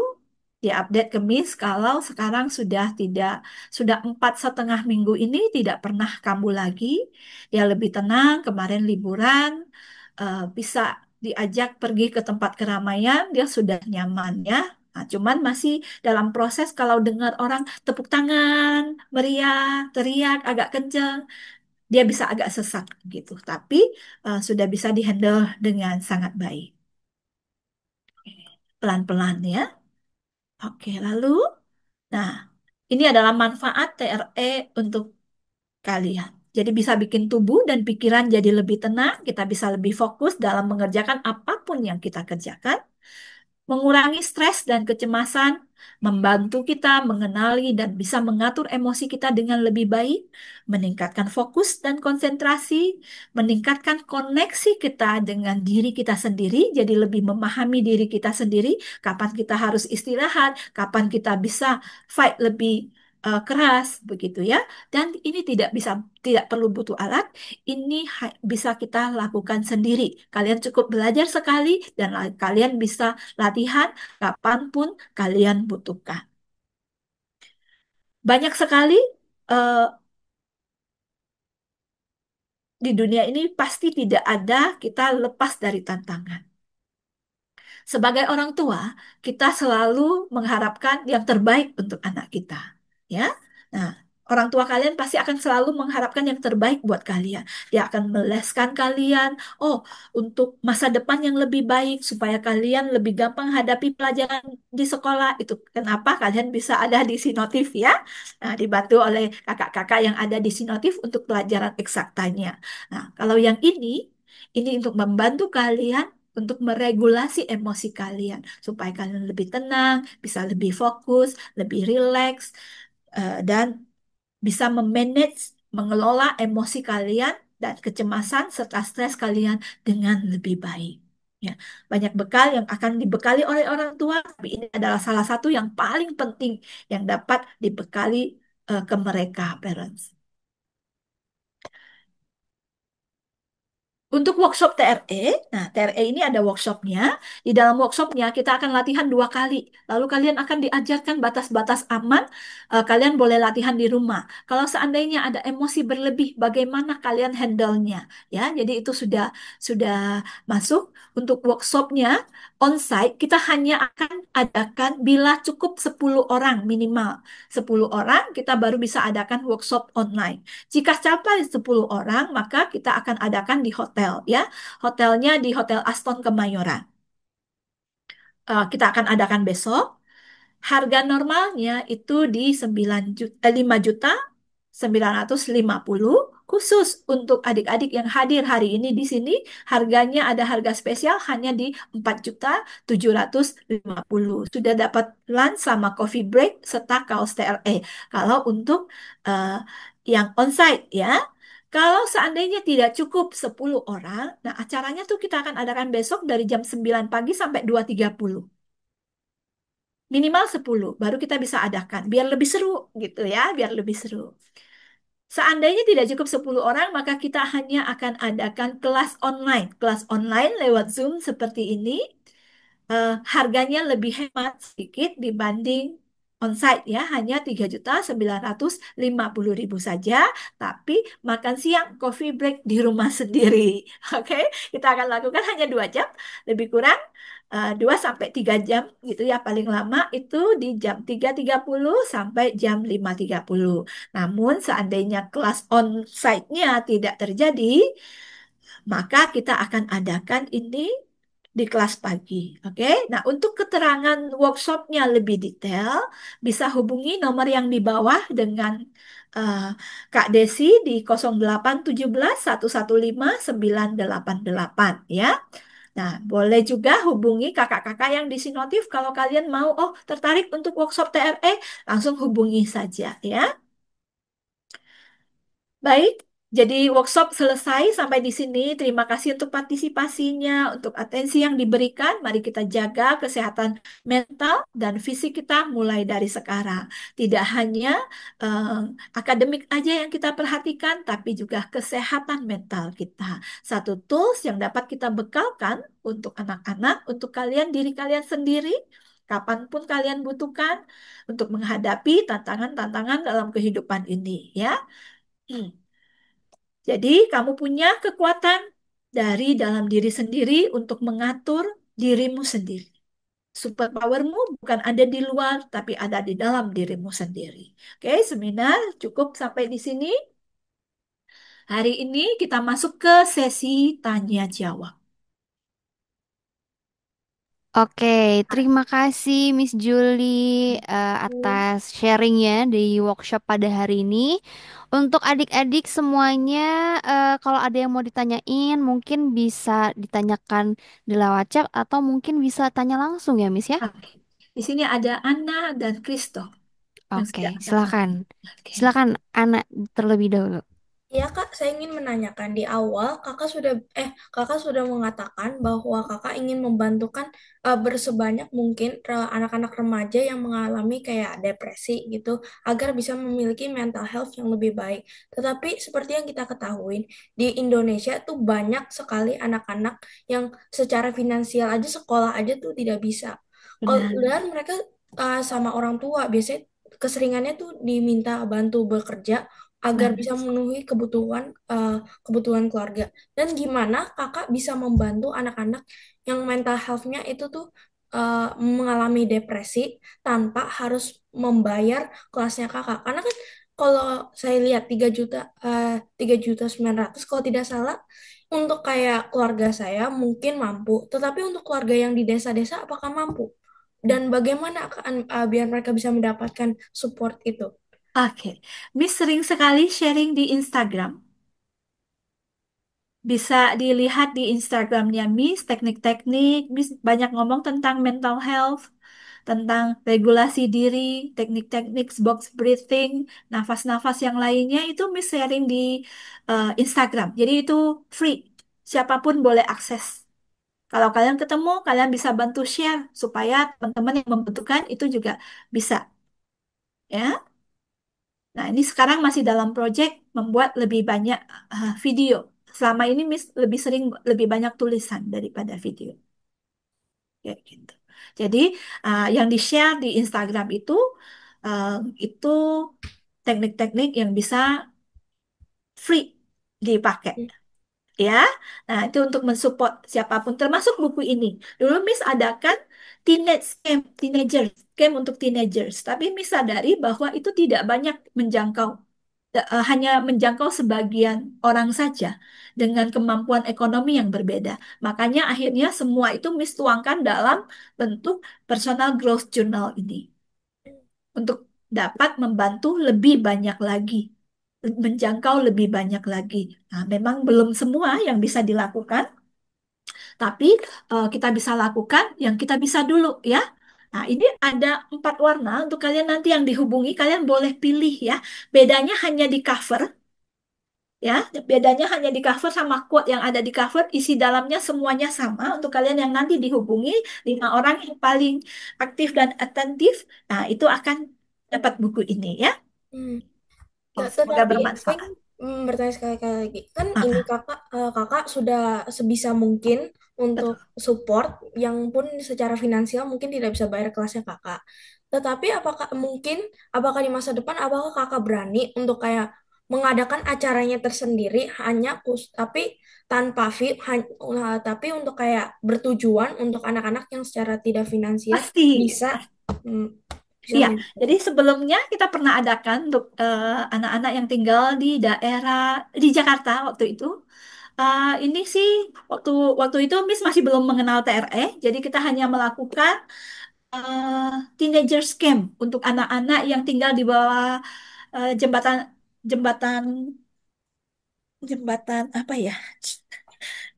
dia update ke Miss kalau sekarang sudah 4,5 minggu ini tidak pernah kambuh lagi. Dia lebih tenang. Kemarin liburan bisa diajak pergi ke tempat keramaian, dia sudah nyaman ya. Nah, cuman masih dalam proses kalau dengar orang tepuk tangan, meriah, teriak agak kenceng, dia bisa agak sesak gitu. Tapi sudah bisa dihandle dengan sangat baik. Pelan-pelan ya. Oke, lalu, nah ini adalah manfaat TRE untuk kalian. Jadi bisa bikin tubuh dan pikiran jadi lebih tenang, kita bisa lebih fokus dalam mengerjakan apapun yang kita kerjakan, mengurangi stres dan kecemasan, membantu kita mengenali dan bisa mengatur emosi kita dengan lebih baik, meningkatkan fokus dan konsentrasi, meningkatkan koneksi kita dengan diri kita sendiri, jadi lebih memahami diri kita sendiri, kapan kita harus istirahat, kapan kita bisa fight lebih keras begitu ya. Dan ini tidak perlu butuh alat, ini bisa kita lakukan sendiri. Kalian cukup belajar sekali dan kalian bisa latihan kapanpun kalian butuhkan. Banyak sekali eh, di dunia ini pasti tidak ada kita lepas dari tantangan. Sebagai orang tua, kita selalu mengharapkan yang terbaik untuk anak kita, ya. Nah, orang tua kalian pasti akan selalu mengharapkan yang terbaik buat kalian. Dia akan meleskan kalian, untuk masa depan yang lebih baik supaya kalian lebih gampang hadapi pelajaran di sekolah. Itu kenapa kalian bisa ada di Sinotif ya. Nah, dibantu oleh kakak-kakak yang ada di Sinotif untuk pelajaran eksaktanya. Nah, kalau yang ini untuk membantu kalian untuk meregulasi emosi kalian supaya kalian lebih tenang, bisa lebih fokus, lebih rileks, dan bisa memanage, mengelola emosi kalian dan kecemasan serta stres kalian dengan lebih baik. Ya, banyak bekal yang akan dibekali oleh orang tua, tapi ini adalah salah satu yang paling penting yang dapat dibekali ke mereka, parents. Untuk workshop TRE, nah TRE ini ada workshopnya. Di dalam workshopnya kita akan latihan 2 kali. Lalu kalian akan diajarkan batas-batas aman. Kalian boleh latihan di rumah. Kalau seandainya ada emosi berlebih, bagaimana kalian handle-nya? Ya, jadi itu sudah masuk. Untuk workshopnya on-site kita hanya akan adakan bila cukup 10 orang minimal. 10 orang kita baru bisa adakan workshop online. Jika capai 10 orang, maka kita akan adakan di hotel ya. Hotelnya di Hotel Aston Kemayoran. Kita akan adakan besok. Harga normalnya itu di 5.950.000 khusus untuk adik-adik yang hadir hari ini di sini. Harganya ada harga spesial hanya di 4.750.000. Sudah dapat lunch sama coffee break serta kaos TRE. Kalau untuk yang onsite ya. Kalau seandainya tidak cukup 10 orang, nah acaranya tuh kita akan adakan besok dari jam 9 pagi sampai 2.30. Minimal 10, baru kita bisa adakan. Biar lebih seru gitu ya, biar lebih seru. Seandainya tidak cukup 10 orang, maka kita hanya akan adakan kelas online. Kelas online lewat Zoom seperti ini. Harganya lebih hemat sedikit dibanding onsite ya, hanya 3.950.000 saja, tapi makan siang, coffee break di rumah sendiri. Oke, kita akan lakukan hanya 2 jam, lebih kurang 2 sampai 3 jam gitu ya, paling lama itu di jam 3.30 sampai jam 5.30. Namun seandainya kelas on-site-nya tidak terjadi, maka kita akan adakan ini di kelas pagi. Oke, nah untuk keterangan workshopnya lebih detail, bisa hubungi nomor yang di bawah dengan eh, Kak Desi di 0817 115 988 ya. Nah, boleh juga hubungi kakak-kakak yang di Sinotif kalau kalian mau, oh tertarik untuk workshop TRE, langsung hubungi saja ya. Baik, jadi workshop selesai sampai di sini. Terima kasih untuk partisipasinya, untuk atensi yang diberikan. Mari kita jaga kesehatan mental dan fisik kita mulai dari sekarang. Tidak hanya eh, akademik aja yang kita perhatikan, tapi juga kesehatan mental kita. Satu tools yang dapat kita bekalkan untuk anak-anak, untuk kalian, diri kalian sendiri, kapanpun kalian butuhkan untuk menghadapi tantangan-tantangan dalam kehidupan ini, ya. Hmm. Jadi, kamu punya kekuatan dari dalam diri sendiri untuk mengatur dirimu sendiri. Superpowermu bukan ada di luar, tapi ada di dalam dirimu sendiri. Oke, seminar cukup sampai di sini. Hari ini kita masuk ke sesi tanya jawab. Oke, terima kasih Miss Julie atas sharingnya di workshop pada hari ini. Untuk adik-adik semuanya, kalau ada yang mau ditanyain, mungkin bisa ditanyakan di lewat chat atau mungkin bisa tanya langsung ya, Miss ya. Oke. Di sini ada Anna dan Kristo yang Oke, sedang silakan. Oke. Silakan anak terlebih dahulu. Ya Kak, saya ingin menanyakan di awal kakak sudah mengatakan bahwa kakak ingin membantukan bersebanyak mungkin anak-anak remaja yang mengalami kayak depresi gitu agar bisa memiliki mental health yang lebih baik. Tetapi seperti yang kita ketahui di Indonesia tuh banyak sekali anak-anak yang secara finansial aja sekolah aja tuh tidak bisa. Benar. Dan mereka sama orang tua biasanya keseringannya tuh diminta bantu bekerja agar bisa memenuhi kebutuhan keluarga. Dan gimana kakak bisa membantu anak-anak yang mental health-nya itu tuh mengalami depresi tanpa harus membayar kelasnya kakak. Karena kan kalau saya lihat 3.900.000 kalau tidak salah untuk kayak keluarga saya mungkin mampu, tetapi untuk keluarga yang di desa-desa apakah mampu? Dan bagaimana biar mereka bisa mendapatkan support itu? Oke, Miss sering sekali sharing di Instagram. Bisa dilihat di Instagramnya Miss, teknik-teknik. Miss banyak ngomong tentang mental health, tentang regulasi diri, teknik-teknik box breathing, nafas-nafas yang lainnya itu Miss sharing di Instagram. Jadi itu free, siapapun boleh akses. Kalau kalian ketemu, kalian bisa bantu share supaya teman-teman yang membutuhkan itu juga bisa, ya. Nah, ini sekarang masih dalam project membuat lebih banyak video. Selama ini Miss lebih sering lebih banyak tulisan daripada video. Kayak gitu. Jadi yang di-share di Instagram uh, itu teknik-teknik yang bisa free dipakai. Ya, nah itu untuk mensupport siapapun, termasuk buku ini. Dulu Miss adakan teenagers, camp untuk teenagers. Tapi Miss sadari bahwa itu tidak banyak menjangkau, hanya menjangkau sebagian orang saja dengan kemampuan ekonomi yang berbeda. Makanya akhirnya semua itu Miss tuangkan dalam bentuk personal growth journal ini untuk dapat membantu lebih banyak lagi, menjangkau lebih banyak lagi. Nah, memang belum semua yang bisa dilakukan, tapi kita bisa lakukan yang kita bisa dulu ya. Nah, ini ada 4 warna untuk kalian nanti yang dihubungi, kalian boleh pilih ya. Bedanya hanya di cover, ya. Bedanya hanya di cover sama quote yang ada di cover, isi dalamnya semuanya sama untuk kalian yang nanti dihubungi 5 orang yang paling aktif dan atentif. Nah, itu akan dapat buku ini ya. Semoga Tetapi saya bermanfaat. bertanya sekali-kali lagi, kan ini Ah, kakak sudah sebisa mungkin untuk support yang pun secara finansial mungkin tidak bisa bayar kelasnya kakak. Tetapi apakah di masa depan apakah kakak berani untuk kayak mengadakan acaranya tersendiri tapi tanpa fee tapi untuk kayak bertujuan untuk anak-anak yang secara tidak finansial Pasti. bisa mm, bisa Iya, jadi mencoba. sebelumnya kita pernah adakan untuk anak-anak yang tinggal di daerah di Jakarta waktu itu. Ini sih waktu waktu itu Miss masih belum mengenal TRE, jadi kita hanya melakukan eh, teenagers camp untuk anak-anak yang tinggal di bawah jembatan jembatan jembatan apa ya?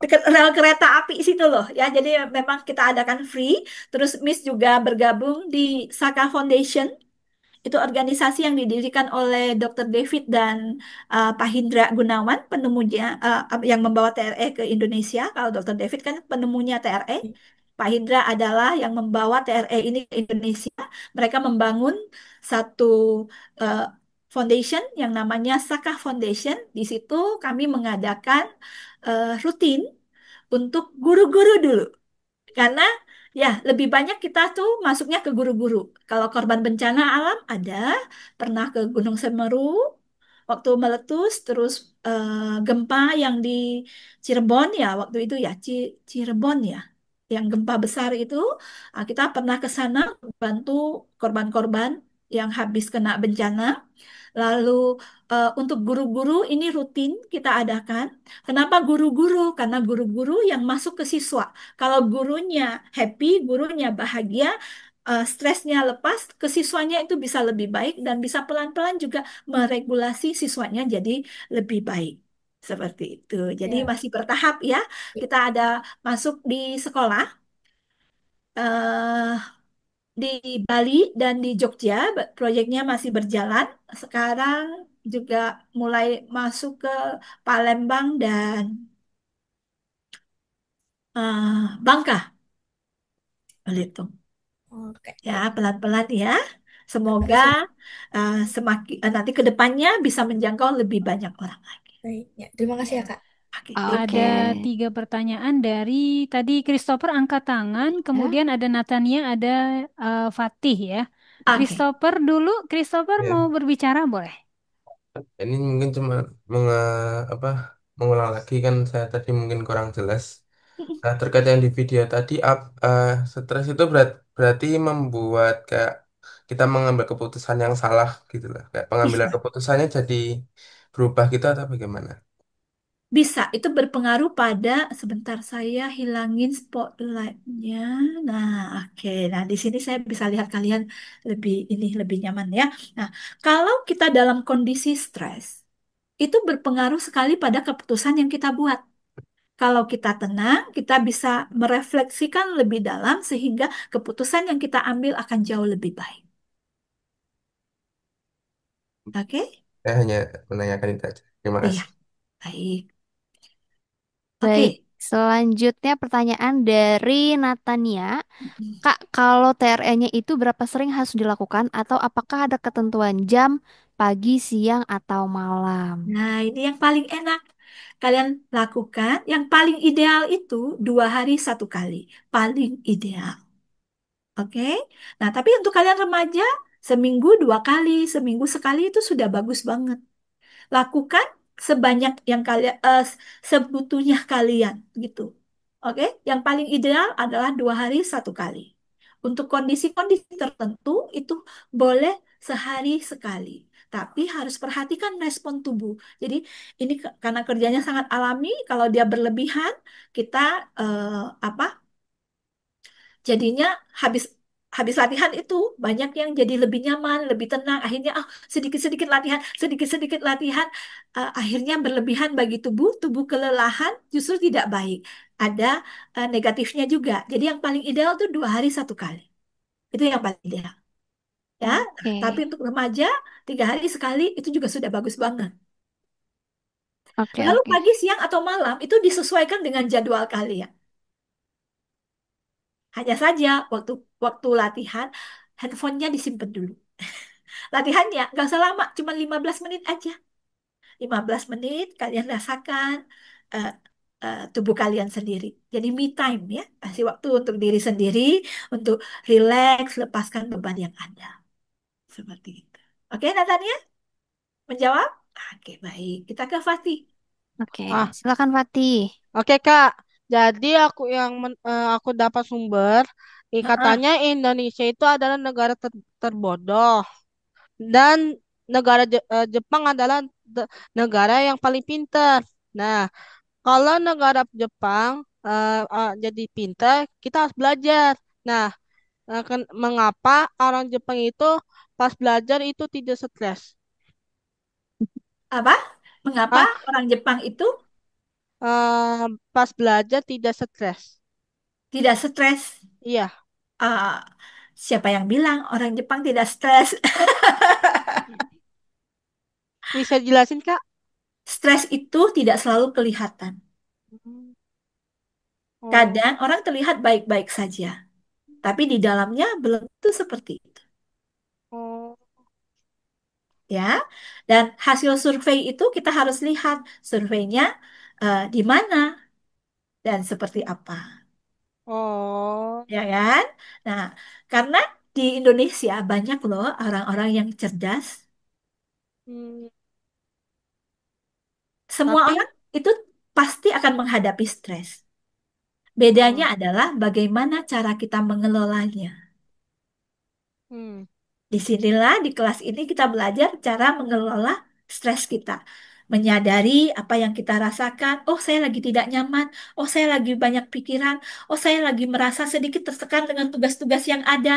Dekat rel kereta api situ loh ya. Jadi memang kita adakan free. Terus Miss juga bergabung di Saka Foundation. Itu organisasi yang didirikan oleh Dr. David dan Pak Hindra Gunawan, penemunya yang membawa TRE ke Indonesia. Kalau Dr. David kan penemunya TRE, Pak Hindra adalah yang membawa TRE ini ke Indonesia. Mereka membangun satu eh, foundation yang namanya Saka Foundation. Di situ kami mengadakan rutin untuk guru-guru dulu. Karena ya lebih banyak kita tuh masuknya ke guru-guru. Kalau korban bencana alam ada, pernah ke Gunung Semeru waktu meletus, terus gempa yang di Cirebon ya waktu itu ya Cirebon ya, yang gempa besar itu kita pernah ke sana bantu korban-korban yang habis kena bencana. Lalu untuk guru-guru ini rutin kita adakan. Kenapa guru-guru? Karena guru-guru yang masuk ke siswa. Kalau gurunya happy, gurunya bahagia, stresnya lepas, ke siswanya itu bisa lebih baik dan bisa pelan-pelan juga meregulasi siswanya jadi lebih baik. Seperti itu. Jadi Ya. masih bertahap ya. Kita ada masuk di sekolah. eh di Bali dan di Jogja, proyeknya masih berjalan. Sekarang juga mulai masuk ke Palembang dan Bangka, Belitung. Oke, Ya, baik. pelan-pelan ya. Terima Semoga kasih. semakin nanti ke depannya bisa menjangkau lebih banyak orang lagi. Baik, ya. Terima kasih ya, Kak. Oke, Oke. Ada 3 pertanyaan dari tadi Christopher angkat tangan, Ya. kemudian ada Natania, ada Fatih ya. Oke. Christopher dulu, Christopher Ya. mau berbicara boleh? Ini mungkin cuma apa mengulang lagi kan saya tadi mungkin kurang jelas. Nah, terkait yang di video tadi, stres itu berarti membuat kayak kita mengambil keputusan yang salah gitu lah. Kayak pengambilan Bisa. keputusannya jadi berubah gitu atau bagaimana? Bisa, itu berpengaruh pada sebentar saya hilangin spotlightnya. Nah, oke. Nah, di sini saya bisa lihat kalian lebih nyaman ya. Nah, kalau kita dalam kondisi stres, itu berpengaruh sekali pada keputusan yang kita buat. Kalau kita tenang, kita bisa merefleksikan lebih dalam sehingga keputusan yang kita ambil akan jauh lebih baik. Oke? Saya hanya menanyakan itu aja. Terima Iya, kasih. baik. Baik, Oke. selanjutnya pertanyaan dari Natania. Kak, kalau TRE-nya itu berapa sering harus dilakukan atau apakah ada ketentuan jam, pagi, siang, atau malam? Nah, ini yang paling enak. Kalian lakukan. Yang paling ideal itu 2 hari 1 kali. Paling ideal. Oke? Nah, tapi untuk kalian remaja, seminggu 2 kali, seminggu sekali itu sudah bagus banget. Lakukan sebanyak yang kalian, sebutuhnya kalian gitu. Oke? Yang paling ideal adalah 2 hari 1 kali. Untuk kondisi-kondisi tertentu itu boleh sehari sekali. Tapi harus perhatikan respon tubuh. Jadi ini karena kerjanya sangat alami, kalau dia berlebihan, kita apa? Jadinya habis habis latihan itu banyak yang jadi lebih nyaman, lebih tenang. Akhirnya sedikit-sedikit latihan, sedikit-sedikit latihan, akhirnya berlebihan bagi tubuh, tubuh kelelahan justru tidak baik. Ada negatifnya juga. Jadi yang paling ideal tuh 2 hari 1 kali. Itu yang paling ideal. Ya, Oke, tapi untuk remaja 3 hari 1 kali itu juga sudah bagus banget. oke, Lalu oke. pagi, siang atau malam itu disesuaikan dengan jadwal kalian. Hanya saja waktu waktu latihan handphonenya disimpan dulu. Latihannya nggak usah lama, cuma 15 menit aja. 15 menit kalian rasakan eh, tubuh kalian sendiri. Jadi me time ya, kasih waktu untuk diri sendiri, untuk relax, lepaskan beban yang ada. Seperti itu. Oke, Natania? Menjawab? Oke, baik. Kita ke Fatih. Oke, Ah, silakan Fatih. oke Kak. Jadi aku dapat sumber, Heeh. katanya Indonesia itu adalah negara terbodoh dan Jepang adalah negara yang paling pintar. Nah, kalau negara Jepang jadi pintar, kita harus belajar. Nah, mengapa orang Jepang itu pas belajar itu tidak stres? Apa? Mengapa Ah, orang Jepang itu pas belajar tidak stres? tidak stres? Iya, Ah, siapa yang bilang orang Jepang tidak stres? bisa jelasin Kak? Stres itu tidak selalu kelihatan. Oh, Kadang orang terlihat baik-baik saja, tapi di dalamnya belum tentu seperti itu. oh, Ya, dan hasil survei itu kita harus lihat surveinya di mana dan seperti apa, oh, ya kan? Nah, karena di Indonesia banyak loh orang-orang yang cerdas. hmm, Semua tapi, orang itu pasti akan menghadapi stres. Bedanya oh, adalah bagaimana cara kita mengelolanya. hmm, Disinilah di kelas ini kita belajar cara mengelola stres kita. Menyadari apa yang kita rasakan. Oh, saya lagi tidak nyaman. Oh, saya lagi banyak pikiran. Oh, saya lagi merasa sedikit tertekan dengan tugas-tugas yang ada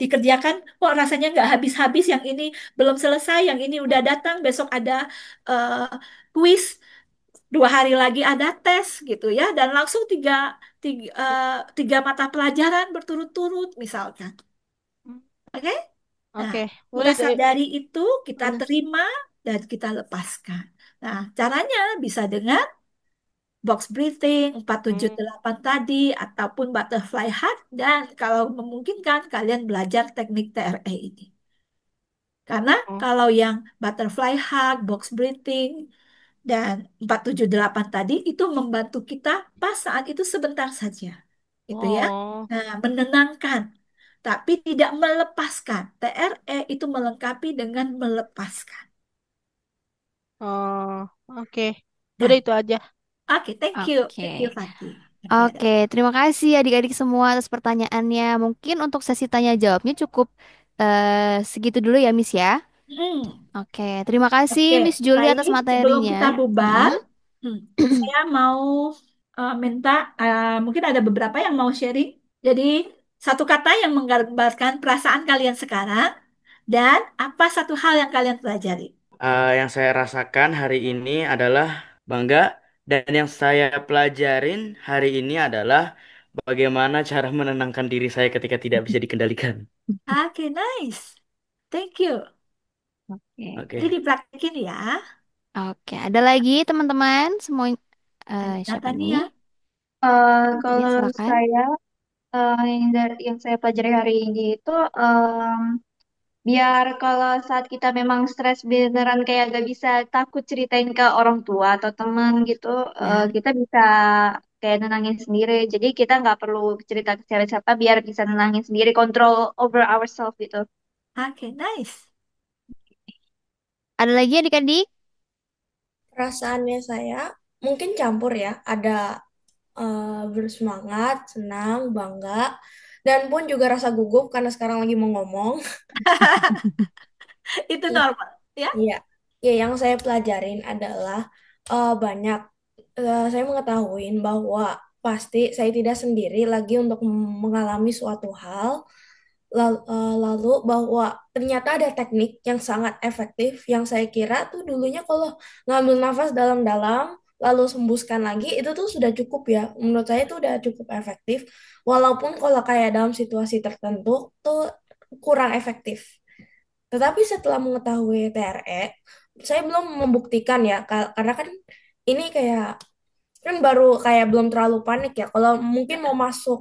dikerjakan. Kok rasanya nggak habis-habis. Yang ini belum selesai. Yang ini udah datang. Besok ada eh, kuis. 2 hari lagi ada tes gitu ya. Dan langsung tiga mata pelajaran berturut-turut misalkan. Oke? Nah, oke, kita udah deh. sadari itu, kita Hmm, terima, dan kita lepaskan. Nah, caranya bisa dengan box breathing, empat tujuh hmm, delapan tadi, ataupun butterfly hug, dan kalau memungkinkan kalian belajar teknik TRE ini. Karena oh, kalau yang butterfly hug, box breathing, dan 478 tadi itu membantu kita pas saat itu sebentar saja. Gitu ya. oh, Nah, menenangkan tapi tidak melepaskan. TRE itu melengkapi dengan melepaskan. oh, oke, Nah, udah itu aja. oke, thank you. Thank you, Oke. Fatih. Oke, ada. Oke, terima kasih adik-adik semua atas pertanyaannya. Mungkin untuk sesi tanya jawabnya cukup segitu dulu ya, Miss ya. Hmm, Oke, terima kasih oke, Miss Julie atas baik. Sebelum materinya. kita bubar, Mm-mm. hmm, saya mau minta, mungkin ada beberapa yang mau sharing. Jadi, satu kata yang menggambarkan perasaan kalian sekarang, dan apa satu hal yang kalian pelajari. Yang saya rasakan hari ini adalah bangga, dan yang saya pelajarin hari ini adalah bagaimana cara menenangkan diri saya ketika tidak bisa dikendalikan. Oke, nice. Thank you. Oke. Jadi Oke. dipraktekin ya. Oke, ada lagi teman-teman semua Ada siapa nih? Natania. Ya, Kalau silakan. saya yang saya pelajari hari ini itu biar kalau saat kita memang stres beneran kayak gak bisa takut ceritain ke orang tua atau teman gitu, Ya. kita bisa kayak nenangin sendiri. Jadi kita nggak perlu cerita ke siapa-siapa biar bisa nenangin sendiri, control over ourselves gitu. Oke, nice. Ada lagi adik-adik? Perasaannya saya mungkin campur ya, ada bersemangat, senang, bangga, dan pun juga rasa gugup karena sekarang lagi mau ngomong. Itu Iya, normal, ya. iya. Ya, yang saya pelajarin adalah banyak saya mengetahui bahwa pasti saya tidak sendiri lagi untuk mengalami suatu hal. Lalu bahwa ternyata ada teknik yang sangat efektif yang saya kira tuh dulunya kalau ngambil nafas dalam-dalam lalu sembuskan lagi itu tuh sudah cukup ya. Menurut saya itu udah cukup efektif. Walaupun kalau kayak dalam situasi tertentu tuh kurang efektif. Tetapi setelah mengetahui TRE, saya belum membuktikan ya, karena kan ini kayak kan baru kayak belum terlalu panik ya. Kalau mungkin mau masuk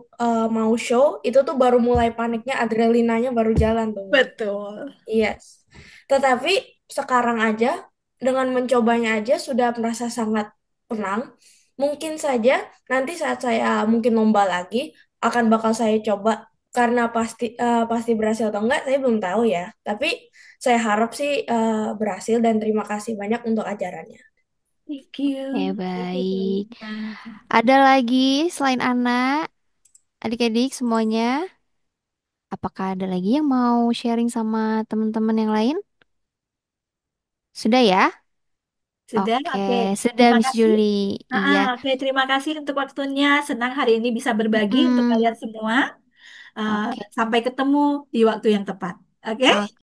mau show itu tuh baru mulai paniknya, adrenalinanya baru jalan tuh. Betul. Yes. Tetapi sekarang aja dengan mencobanya aja sudah merasa sangat tenang. Mungkin saja nanti saat saya mungkin lomba lagi akan bakal saya coba karena pasti berhasil atau enggak, saya belum tahu ya. Tapi saya harap sih berhasil dan terima kasih banyak untuk ajarannya. Thank you. Baik. Ada lagi selain anak, adik-adik semuanya? Apakah ada lagi yang mau sharing sama teman-teman yang lain? Sudah ya? Sudah, Oke, oke. sudah Terima Miss kasih. Julie. Iya. Oke, terima kasih untuk waktunya. Senang hari ini bisa berbagi untuk Mm-mm. kalian semua. Oke. Sampai ketemu di waktu yang tepat. Oke? Oke.